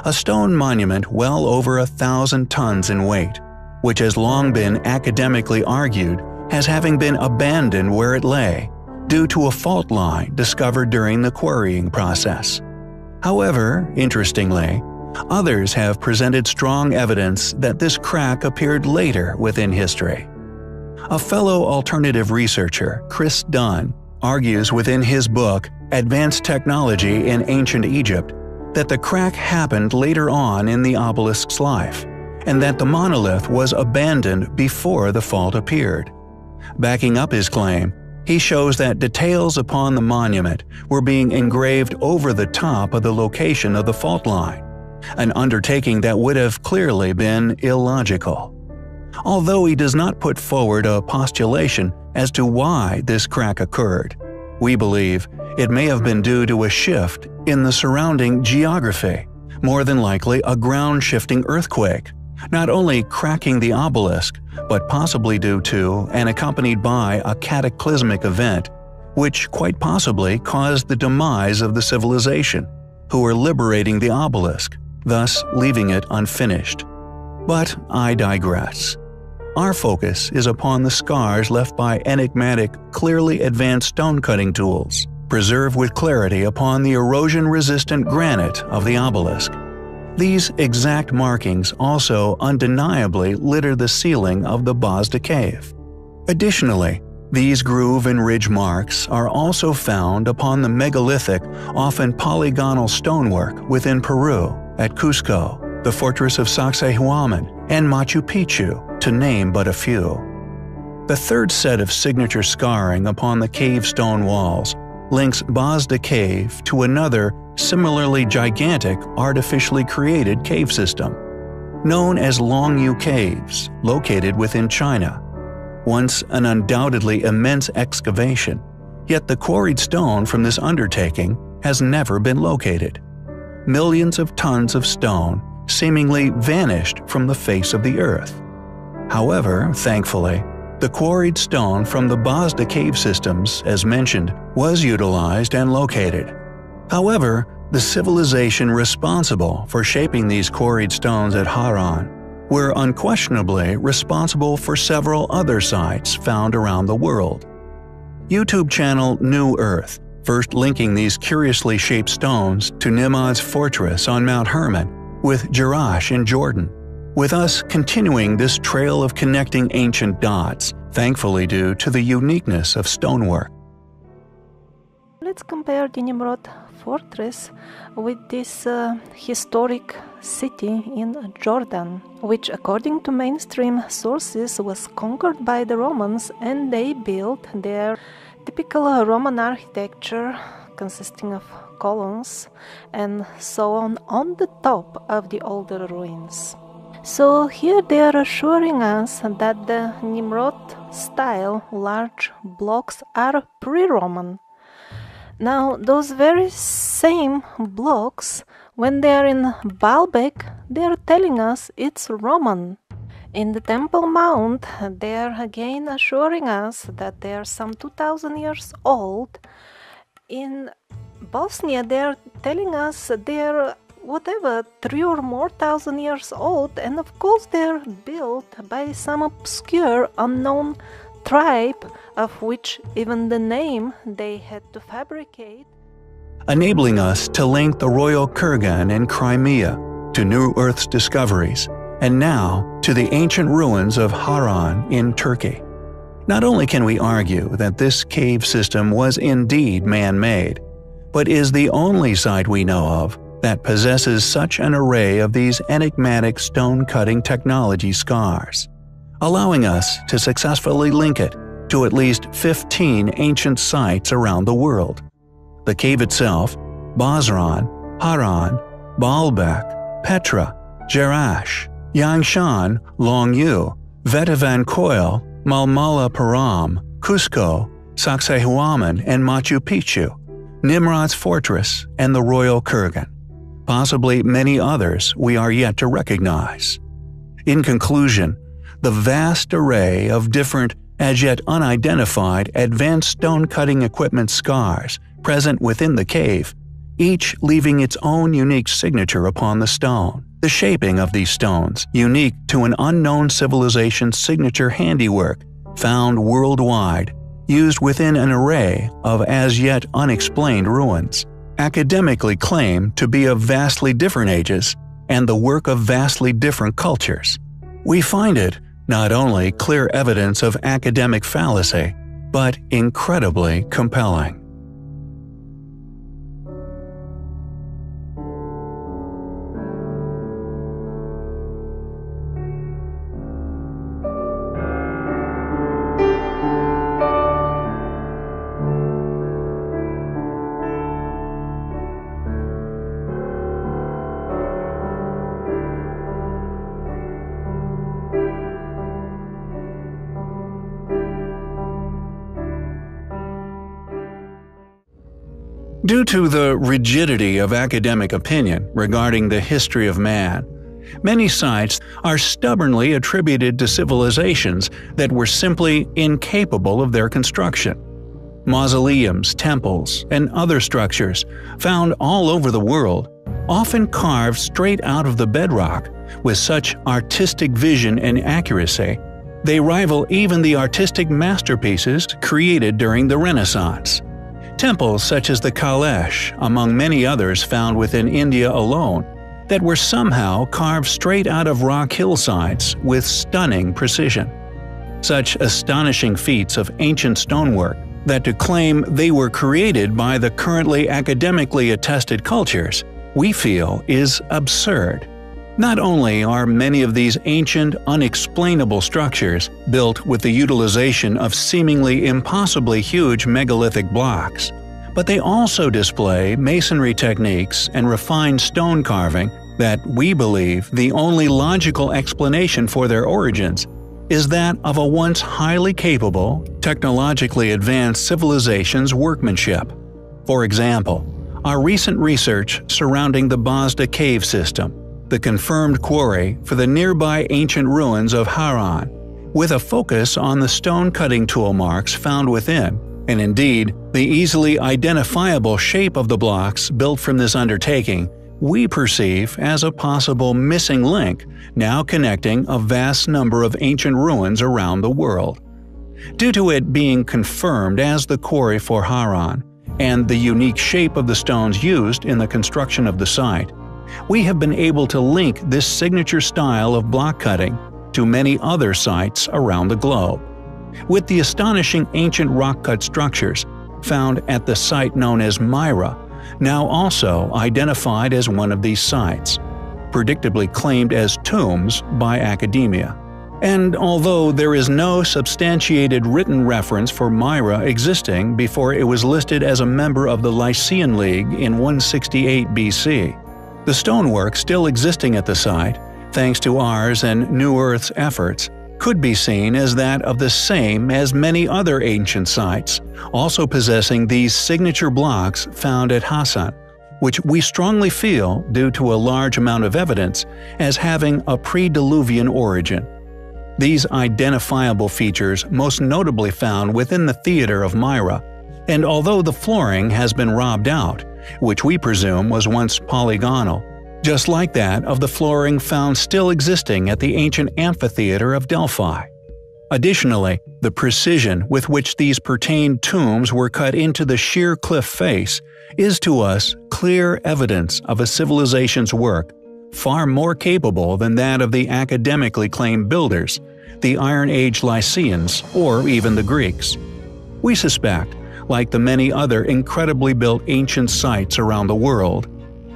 A stone monument well over 1,000 tons in weight, which has long been academically argued as having been abandoned where it lay, due to a fault line discovered during the quarrying process. However, interestingly, others have presented strong evidence that this crack appeared later within history. A fellow alternative researcher, Chris Dunn, argues within his book Advanced Technology in Ancient Egypt that the crack happened later on in the obelisk's life, and that the monolith was abandoned before the fault appeared. Backing up his claim, he shows that details upon the monument were being engraved over the top of the location of the fault line, an undertaking that would have clearly been illogical. Although he does not put forward a postulation as to why this crack occurred, we believe it may have been due to a shift in the surrounding geography, more than likely a ground-shifting earthquake, not only cracking the obelisk, but possibly due to and accompanied by a cataclysmic event, which quite possibly caused the demise of the civilization, who were liberating the obelisk, thus leaving it unfinished. But I digress. Our focus is upon the scars left by enigmatic, clearly advanced stone-cutting tools, preserved with clarity upon the erosion-resistant granite of the obelisk. These exact markings also undeniably litter the ceiling of the Bazda cave. Additionally, these groove and ridge marks are also found upon the megalithic, often polygonal stonework within Peru, at Cusco, the fortress of Sacsayhuaman, and Machu Picchu, to name but a few. The third set of signature scarring upon the cave stone walls links Bazda Cave to another similarly gigantic artificially created cave system, known as Longyu Caves, located within China. Once an undoubtedly immense excavation, yet the quarried stone from this undertaking has never been located. Millions of tons of stone seemingly vanished from the face of the earth. However, thankfully, the quarried stone from the Bazda cave systems, as mentioned, was utilized and located. However, the civilization responsible for shaping these quarried stones at Haran were unquestionably responsible for several other sites found around the world. YouTube channel New Earth, first linking these curiously shaped stones to Nimad's fortress on Mount Hermon, with Jerash in Jordan, with us continuing this trail of connecting ancient dots, thankfully due to the uniqueness of stonework. Let's compare the Nimrod fortress with this historic city in Jordan, which according to mainstream sources was conquered by the Romans, and they built their typical Roman architecture consisting of columns and so on the top of the older ruins. So here they are assuring us that the Nimrod style large blocks are pre-Roman. Now, those very same blocks, when they are in Baalbek, they are telling us it's Roman. In the Temple Mount, they are again assuring us that they are some 2000 years old. In Bosnia, they are telling us they are 3 or more thousand years old, and of course they are built by some obscure, unknown tribe, of which even the name they had to fabricate. Enabling us to link the Royal Kurgan in Crimea to New Earth's discoveries, and now to the ancient ruins of Haran in Turkey. Not only can we argue that this cave system was indeed man-made, but is the only site we know of that possesses such an array of these enigmatic stone-cutting technology scars, allowing us to successfully link it to at least 15 ancient sites around the world. The cave itself, Basran, Haran, Baalbek, Petra, Jerash, Yangshan, Longyu, Vetivan Koil, Malmala Param, Cusco, Sacsayhuaman and Machu Picchu, Nimrod's fortress, and the Royal Kurgan. Possibly many others we are yet to recognize. In conclusion, the vast array of different, as yet unidentified, advanced stone-cutting equipment scars present within the cave, each leaving its own unique signature upon the stone. The shaping of these stones, unique to an unknown civilization's signature handiwork, found worldwide, used within an array of as yet unexplained ruins, academically claim to be of vastly different ages and the work of vastly different cultures. We find it not only clear evidence of academic fallacy, but incredibly compelling. Due to the rigidity of academic opinion regarding the history of man, many sites are stubbornly attributed to civilizations that were simply incapable of their construction. Mausoleums, temples, and other structures found all over the world, often carved straight out of the bedrock with such artistic vision and accuracy, they rival even the artistic masterpieces created during the Renaissance. Temples such as the Kailash, among many others found within India alone, that were somehow carved straight out of rock hillsides with stunning precision. Such astonishing feats of ancient stonework that to claim they were created by the currently academically attested cultures, we feel is absurd. Not only are many of these ancient, unexplainable structures built with the utilization of seemingly impossibly huge megalithic blocks, but they also display masonry techniques and refined stone carving that we believe the only logical explanation for their origins is that of a once highly capable, technologically advanced civilization's workmanship. For example, our recent research surrounding the Bazda cave system, the confirmed quarry for the nearby ancient ruins of Haran, with a focus on the stone-cutting tool marks found within, and indeed the easily identifiable shape of the blocks built from this undertaking, we perceive as a possible missing link now connecting a vast number of ancient ruins around the world. Due to it being confirmed as the quarry for Haran, and the unique shape of the stones used in the construction of the site, we have been able to link this signature style of block cutting to many other sites around the globe. With the astonishing ancient rock-cut structures found at the site known as Myra, now also identified as one of these sites, predictably claimed as tombs by academia. And although there is no substantiated written reference for Myra existing before it was listed as a member of the Lycian League in 168 BC, the stonework still existing at the site, thanks to ours and New Earth's efforts, could be seen as that of the same as many other ancient sites, also possessing these signature blocks found at Hassan, which we strongly feel, due to a large amount of evidence, as having a pre-Diluvian origin. These identifiable features most notably found within the theater of Myra, and although the flooring has been robbed out, which we presume was once polygonal, just like that of the flooring found still existing at the ancient amphitheater of Delphi. Additionally, the precision with which these pertained tombs were cut into the sheer cliff face is to us clear evidence of a civilization's work far more capable than that of the academically claimed builders, the Iron Age Lycians, or even the Greeks. We suspect, like the many other incredibly built ancient sites around the world,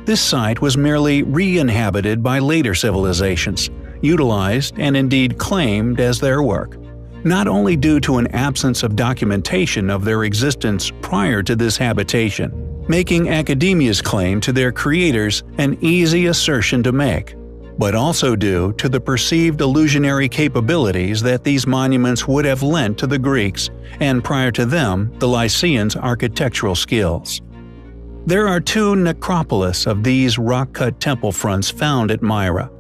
this site was merely re-inhabited by later civilizations, utilized and indeed claimed as their work, not only due to an absence of documentation of their existence prior to this habitation, making academia's claim to their creators an easy assertion to make, but also due to the perceived illusionary capabilities that these monuments would have lent to the Greeks, and prior to them, the Lycians' architectural skills. There are two necropolis of these rock-cut temple fronts found at Myra,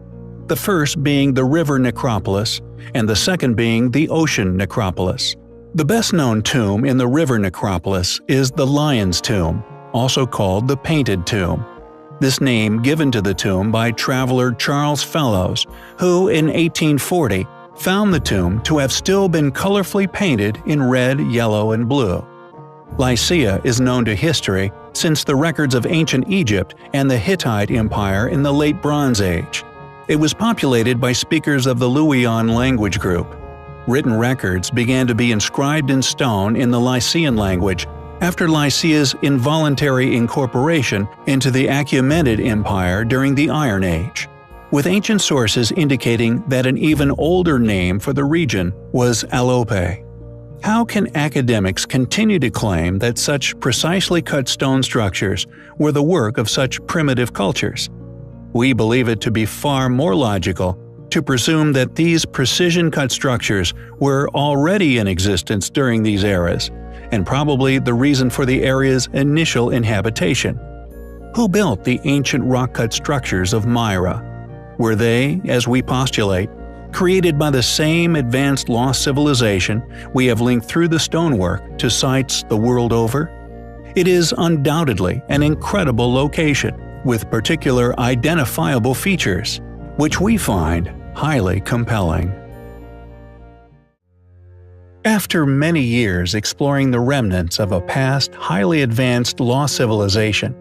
the first being the river necropolis, and the second being the ocean necropolis. The best-known tomb in the river necropolis is the Lion's Tomb, also called the Painted Tomb. This name given to the tomb by traveler Charles Fellows, who in 1840 found the tomb to have still been colorfully painted in red, yellow, and blue. Lycia is known to history since the records of ancient Egypt and the Hittite Empire in the Late Bronze Age. It was populated by speakers of the Luwian language group. Written records began to be inscribed in stone in the Lycian language after Lycia's involuntary incorporation into the Achaemenid Empire during the Iron Age, with ancient sources indicating that an even older name for the region was Alope. How can academics continue to claim that such precisely cut stone structures were the work of such primitive cultures? We believe it to be far more logical to presume that these precision-cut structures were already in existence during these eras, and probably the reason for the area's initial inhabitation. Who built the ancient rock-cut structures of Myra? Were they, as we postulate, created by the same advanced lost civilization we have linked through the stonework to sites the world over? It is undoubtedly an incredible location, with particular identifiable features, which we find highly compelling. After many years exploring the remnants of a past highly advanced lost civilization,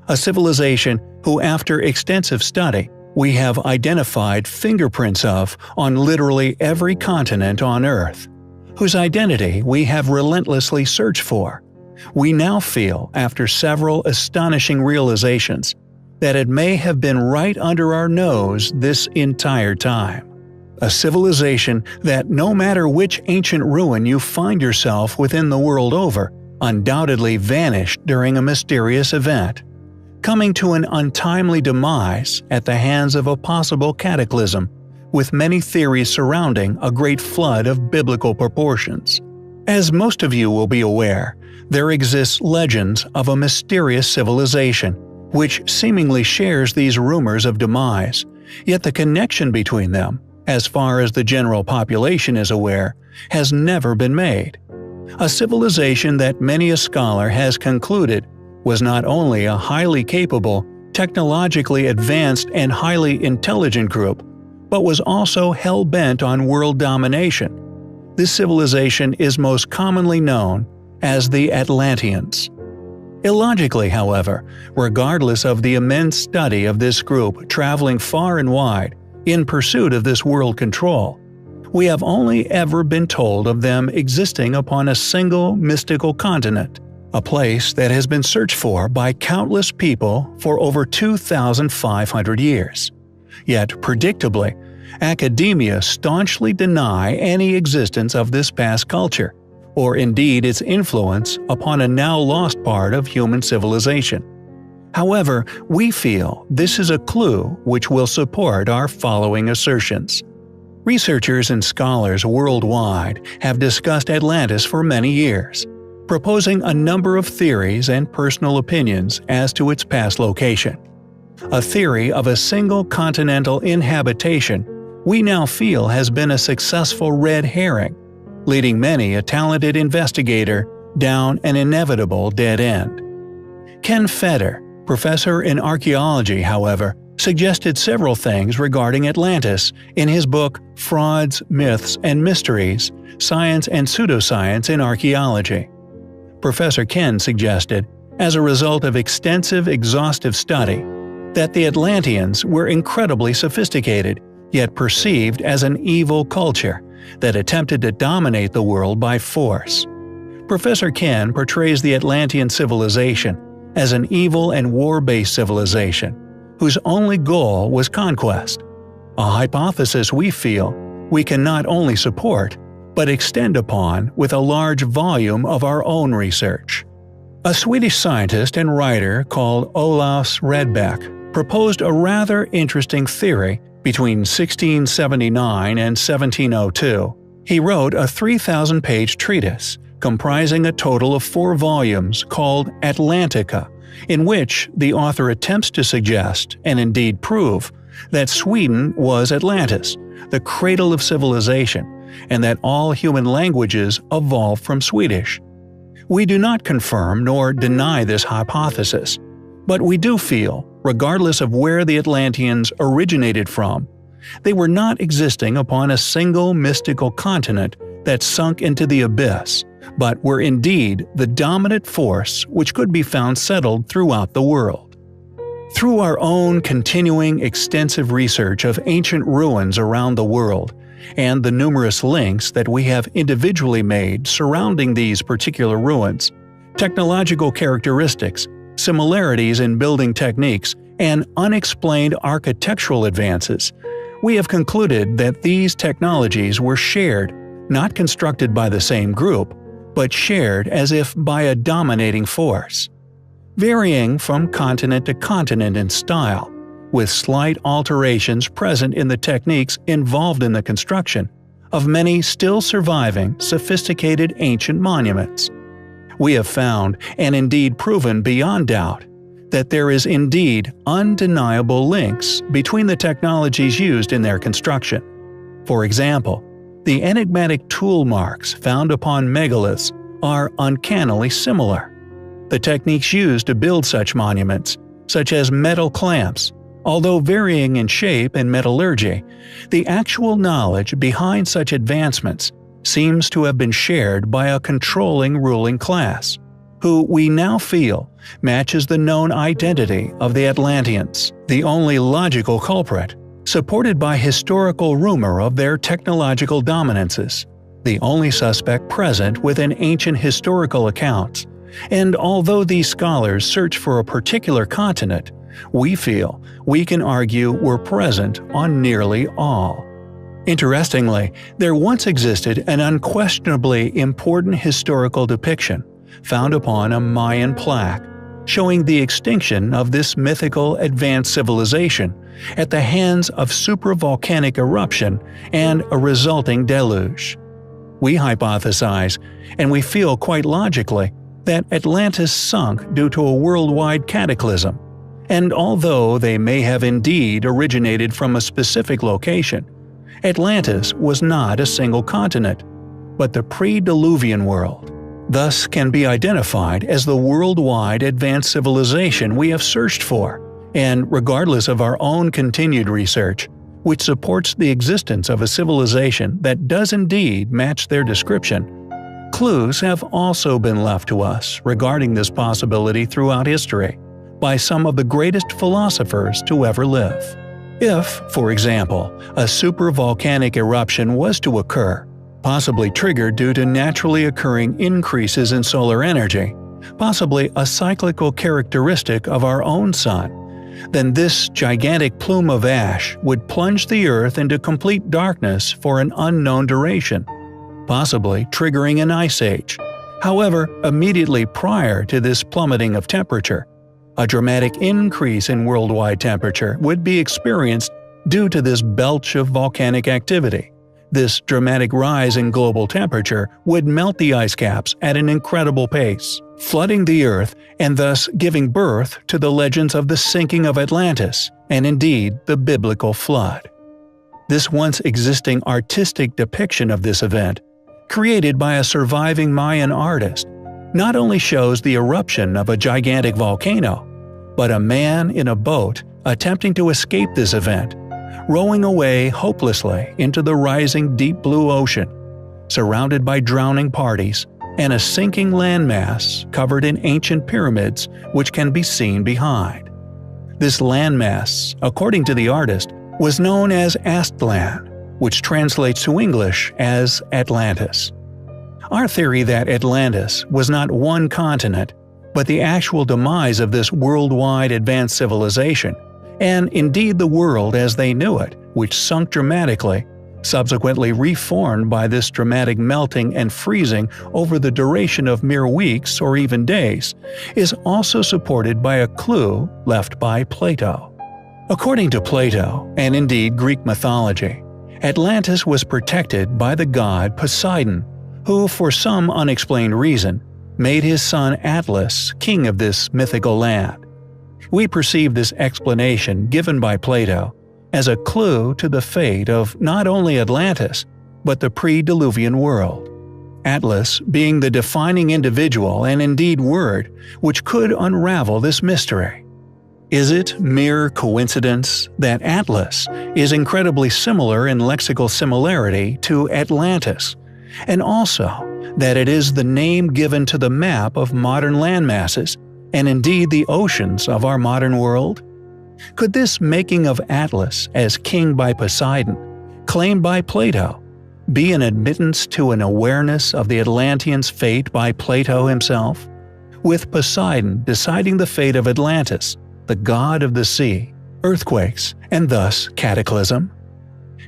a civilization who after extensive study we have identified fingerprints of on literally every continent on Earth, whose identity we have relentlessly searched for, we now feel, after several astonishing realizations, that it may have been right under our nose this entire time. A civilization that, no matter which ancient ruin you find yourself within the world over, undoubtedly vanished during a mysterious event, coming to an untimely demise at the hands of a possible cataclysm, with many theories surrounding a great flood of biblical proportions. As most of you will be aware, there exists legends of a mysterious civilization, which seemingly shares these rumors of demise, yet the connection between them, as far as the general population is aware, has never been made. A civilization that many a scholar has concluded was not only a highly capable, technologically advanced and highly intelligent group, but was also hell-bent on world domination. This civilization is most commonly known as the Atlanteans. Illogically, however, regardless of the immense study of this group traveling far and wide in pursuit of this world control, we have only ever been told of them existing upon a single mystical continent, a place that has been searched for by countless people for over 2,500 years. Yet, predictably, academia staunchly deny any existence of this past culture, or indeed its influence upon a now lost part of human civilization. However, we feel this is a clue which will support our following assertions. Researchers and scholars worldwide have discussed Atlantis for many years, proposing a number of theories and personal opinions as to its past location. A theory of a single continental inhabitation we now feel has been a successful red herring, leading many a talented investigator down an inevitable dead end. Ken Feder, professor in archaeology, however, suggested several things regarding Atlantis in his book Frauds, Myths, and Mysteries: Science and Pseudoscience in Archaeology. Professor Ken suggested, as a result of extensive exhaustive study, that the Atlanteans were incredibly sophisticated, yet perceived as an evil culture that attempted to dominate the world by force. Professor Ken portrays the Atlantean civilization as an evil and war-based civilization, whose only goal was conquest, a hypothesis we feel we can not only support, but extend upon with a large volume of our own research. A Swedish scientist and writer called Olaus Redbeck proposed a rather interesting theory. Between 1679 and 1702, he wrote a 3,000-page treatise comprising a total of 4 volumes called Atlantica, in which the author attempts to suggest, and indeed prove, that Sweden was Atlantis, the cradle of civilization, and that all human languages evolved from Swedish. We do not confirm nor deny this hypothesis, but we do feel, regardless of where the Atlanteans originated from, they were not existing upon a single mystical continent that sunk into the abyss, but were indeed the dominant force which could be found settled throughout the world. Through our own continuing extensive research of ancient ruins around the world, and the numerous links that we have individually made surrounding these particular ruins, technological characteristics, similarities in building techniques, and unexplained architectural advances, we have concluded that these technologies were shared, not constructed by the same group, but shared as if by a dominating force. Varying from continent to continent in style, with slight alterations present in the techniques involved in the construction of many still surviving sophisticated ancient monuments. We have found, and indeed proven beyond doubt, that there is indeed undeniable links between the technologies used in their construction. For example, the enigmatic tool marks found upon megaliths are uncannily similar. The techniques used to build such monuments, such as metal clamps, although varying in shape and metallurgy, the actual knowledge behind such advancements seems to have been shared by a controlling ruling class, who we now feel matches the known identity of the Atlanteans, the only logical culprit, supported by historical rumor of their technological dominances, the only suspect present within ancient historical accounts, and although these scholars search for a particular continent, we feel we can argue were present on nearly all. Interestingly, there once existed an unquestionably important historical depiction found upon a Mayan plaque, showing the extinction of this mythical advanced civilization at the hands of supravolcanic eruption and a resulting deluge. We hypothesize, and we feel quite logically, that Atlantis sunk due to a worldwide cataclysm, and although they may have indeed originated from a specific location, Atlantis was not a single continent, but the pre-Diluvian world, thus can be identified as the worldwide advanced civilization we have searched for, and regardless of our own continued research, which supports the existence of a civilization that does indeed match their description, Clues have also been left to us regarding this possibility throughout history by some of the greatest philosophers to ever live. If, for example, a supervolcanic eruption was to occur, possibly triggered due to naturally occurring increases in solar energy, possibly a cyclical characteristic of our own sun, then this gigantic plume of ash would plunge the Earth into complete darkness for an unknown duration, possibly triggering an ice age. However, immediately prior to this plummeting of temperature, a dramatic increase in worldwide temperature would be experienced due to this belch of volcanic activity. This dramatic rise in global temperature would melt the ice caps at an incredible pace, flooding the Earth and thus giving birth to the legends of the sinking of Atlantis and indeed the biblical flood. This once existing artistic depiction of this event, created by a surviving Mayan artist, not only shows the eruption of a gigantic volcano, but a man in a boat attempting to escape this event, rowing away hopelessly into the rising deep blue ocean, surrounded by drowning parties, and a sinking landmass covered in ancient pyramids which can be seen behind. This landmass, according to the artist, was known as Aztlan, which translates to English as Atlantis. Our theory that Atlantis was not one continent, but the actual demise of this worldwide advanced civilization, and indeed the world as they knew it, which sunk dramatically, subsequently reformed by this dramatic melting and freezing over the duration of mere weeks or even days, is also supported by a clue left by Plato. According to Plato, and indeed Greek mythology, Atlantis was protected by the god Poseidon, who, for some unexplained reason, made his son Atlas king of this mythical land. We perceive this explanation given by Plato as a clue to the fate of not only Atlantis, but the pre-Diluvian world. Atlas being the defining individual and indeed word which could unravel this mystery. Is it mere coincidence that Atlas is incredibly similar in lexical similarity to Atlantis, and also that it is the name given to the map of modern landmasses and indeed the oceans of our modern world? Could this making of Atlas as king by Poseidon, claimed by Plato, be an admittance to an awareness of the Atlanteans' fate by Plato himself, with Poseidon deciding the fate of Atlantis, the god of the sea, earthquakes, and thus cataclysm?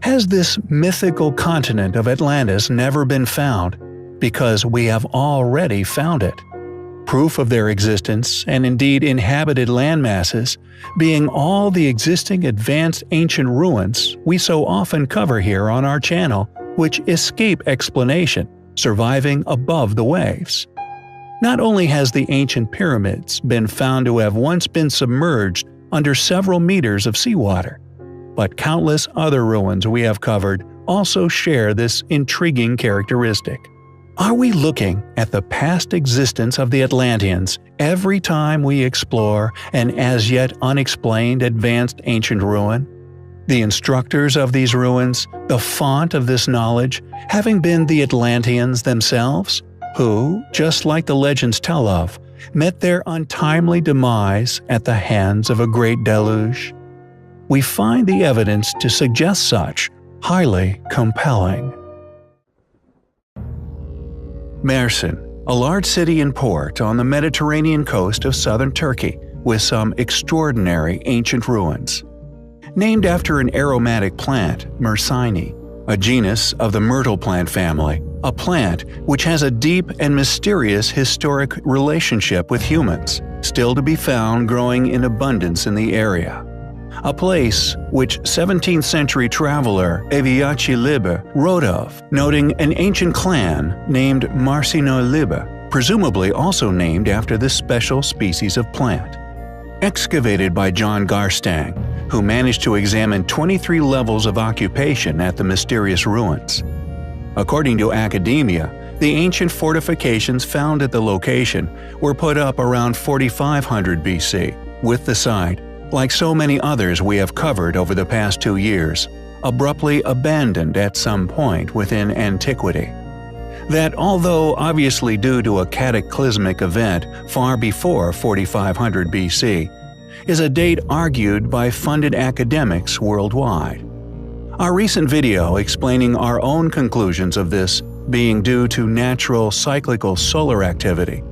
Has this mythical continent of Atlantis never been found because we have already found it? Proof of their existence, and indeed inhabited landmasses, being all the existing advanced ancient ruins we so often cover here on our channel, which escape explanation, surviving above the waves. Not only has the ancient pyramids been found to have once been submerged under several meters of seawater, but countless other ruins we have covered also share this intriguing characteristic. Are we looking at the past existence of the Atlanteans every time we explore an as yet unexplained advanced ancient ruin? The instructors of these ruins, the font of this knowledge, having been the Atlanteans themselves, who, just like the legends tell of, met their untimely demise at the hands of a great deluge? We find the evidence to suggest such highly compelling. Mersin, a large city and port on the Mediterranean coast of southern Turkey with some extraordinary ancient ruins. Named after an aromatic plant, Myrcene, a genus of the myrtle plant family, a plant which has a deep and mysterious historic relationship with humans, still to be found growing in abundance in the area. A place which 17th century traveler Eviaci Liber wrote of, noting an ancient clan named Marcinoi Liber, presumably also named after this special species of plant. Excavated by John Garstang, who managed to examine 23 levels of occupation at the mysterious ruins. According to academia, the ancient fortifications found at the location were put up around 4500 BC, with the site, like so many others we have covered over the past 2 years, abruptly abandoned at some point within antiquity. that although obviously due to a cataclysmic event far before 4500 BC, is a date argued by funded academics worldwide. Our recent video explaining our own conclusions of this being due to natural cyclical solar activity,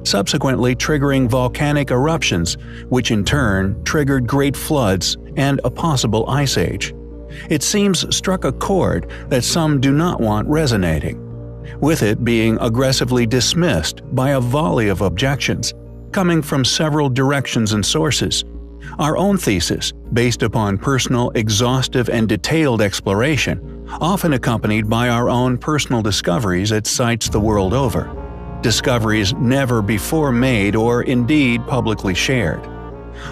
subsequently triggering volcanic eruptions, which in turn triggered great floods and a possible ice age. It seems struck a chord that some do not want resonating, with it being aggressively dismissed by a volley of objections, coming from several directions and sources. Our own thesis, based upon personal, exhaustive, and detailed exploration, often accompanied by our own personal discoveries at sites the world over. Discoveries never before made or indeed publicly shared.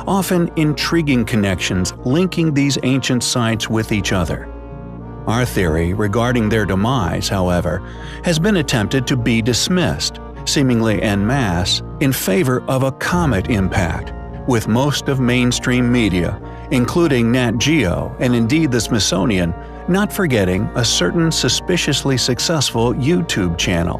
Often intriguing connections linking these ancient sites with each other. Our theory regarding their demise, however, has been attempted to be dismissed, seemingly en masse, in favor of a comet impact, with most of mainstream media, including Nat Geo and indeed the Smithsonian, not forgetting a certain suspiciously successful YouTube channel,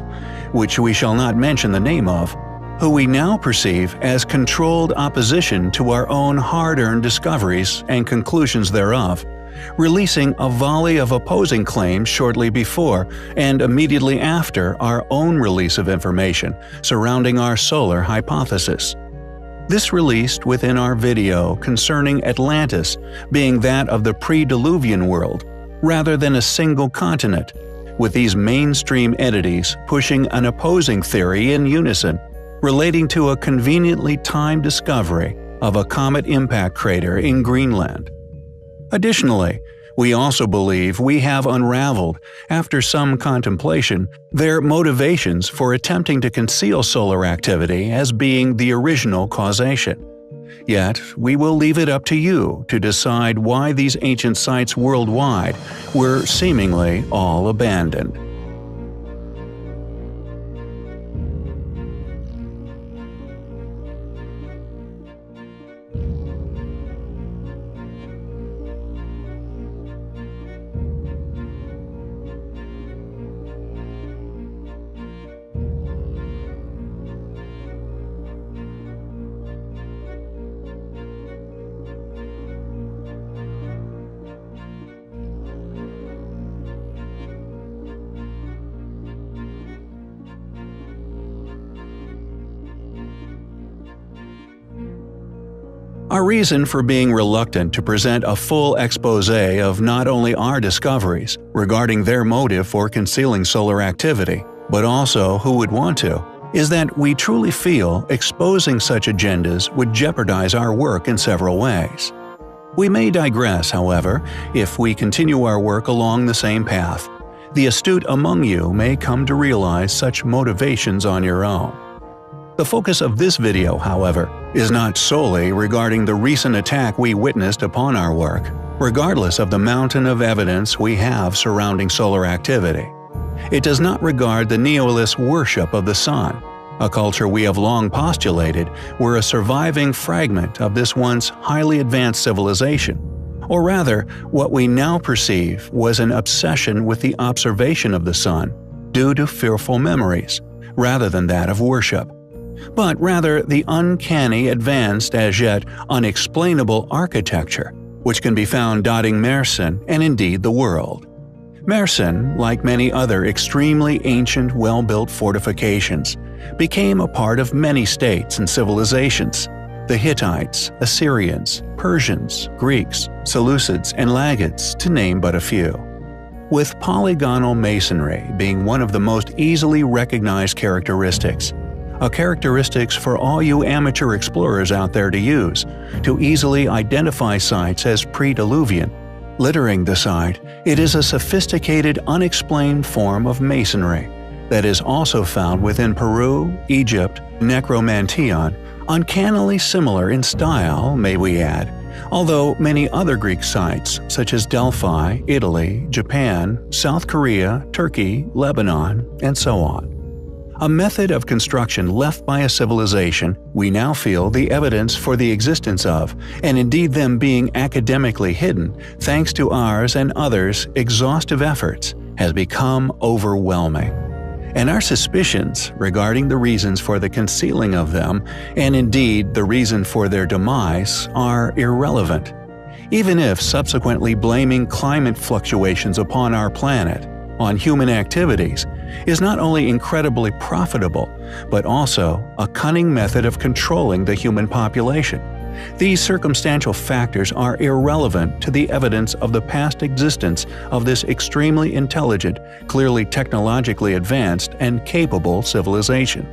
which we shall not mention the name of, who we now perceive as controlled opposition to our own hard-earned discoveries and conclusions thereof, releasing a volley of opposing claims shortly before and immediately after our own release of information surrounding our solar hypothesis. This released within our video concerning Atlantis being that of the pre-Diluvian world, rather than a single continent, with these mainstream entities pushing an opposing theory in unison, relating to a conveniently timed discovery of a comet impact crater in Greenland. Additionally, we also believe we have unraveled, after some contemplation, their motivations for attempting to conceal solar activity as being the original causation. Yet, we will leave it up to you to decide why these ancient sites worldwide were seemingly all abandoned. Our reason for being reluctant to present a full exposé of not only our discoveries regarding their motive for concealing solar activity, but also who would want to, is that we truly feel exposing such agendas would jeopardize our work in several ways. We may digress, however, if we continue our work along the same path. The astute among you may come to realize such motivations on your own. The focus of this video, however, is not solely regarding the recent attack we witnessed upon our work, regardless of the mountain of evidence we have surrounding solar activity. It does not regard the Neolith's worship of the sun, a culture we have long postulated were a surviving fragment of this once highly advanced civilization, or rather, what we now perceive was an obsession with the observation of the sun due to fearful memories, rather than that of worship, but rather the uncanny, advanced, as yet unexplainable architecture, which can be found dotting Mersenne and indeed the world. Mersenne, like many other extremely ancient, well-built fortifications, became a part of many states and civilizations: the Hittites, Assyrians, Persians, Greeks, Seleucids, and Lagids, to name but a few. With polygonal masonry being one of the most easily recognized characteristics, a characteristics for all you amateur explorers out there to use, to easily identify sites as pre-Diluvian. Littering the site, it is a sophisticated, unexplained form of masonry that is also found within Peru, Egypt, Necromanteon, uncannily similar in style, may we add, although many other Greek sites such as Delphi, Italy, Japan, South Korea, Turkey, Lebanon, and so on. A method of construction left by a civilization we now feel the evidence for the existence of, and indeed them being academically hidden thanks to ours and others' exhaustive efforts, has become overwhelming. and our suspicions regarding the reasons for the concealing of them, and indeed the reason for their demise, are irrelevant. Even if subsequently blaming climate fluctuations upon our planet, on human activities, is not only incredibly profitable, but also a cunning method of controlling the human population. These circumstantial factors are irrelevant to the evidence of the past existence of this extremely intelligent, clearly technologically advanced, and capable civilization.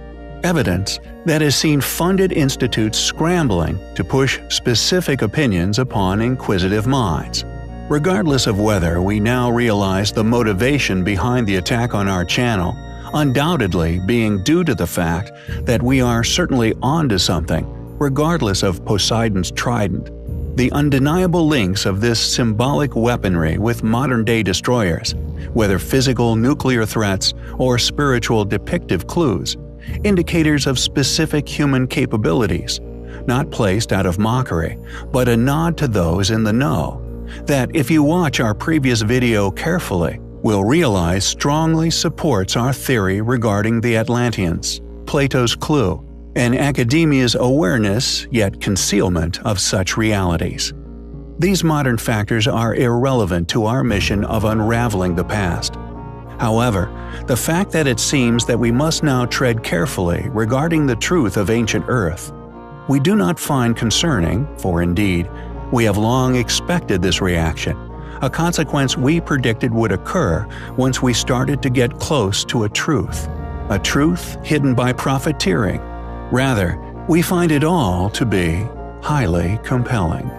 Evidence that has seen funded institutes scrambling to push specific opinions upon inquisitive minds. Regardless of whether we now realize the motivation behind the attack on our channel, undoubtedly being due to the fact that we are certainly onto something, regardless of Poseidon's trident, the undeniable links of this symbolic weaponry with modern-day destroyers, whether physical nuclear threats or spiritual depictive clues, indicators of specific human capabilities, not placed out of mockery, but a nod to those in the know, that if you watch our previous video carefully, will realize strongly supports our theory regarding the Atlanteans, Plato's clue, and academia's awareness yet concealment of such realities. These modern factors are irrelevant to our mission of unraveling the past. However, the fact that it seems that we must now tread carefully regarding the truth of ancient Earth, we do not find concerning, for indeed, we have long expected this reaction, a consequence we predicted would occur once we started to get close to a truth hidden by profiteering. Rather, we find it all to be highly compelling.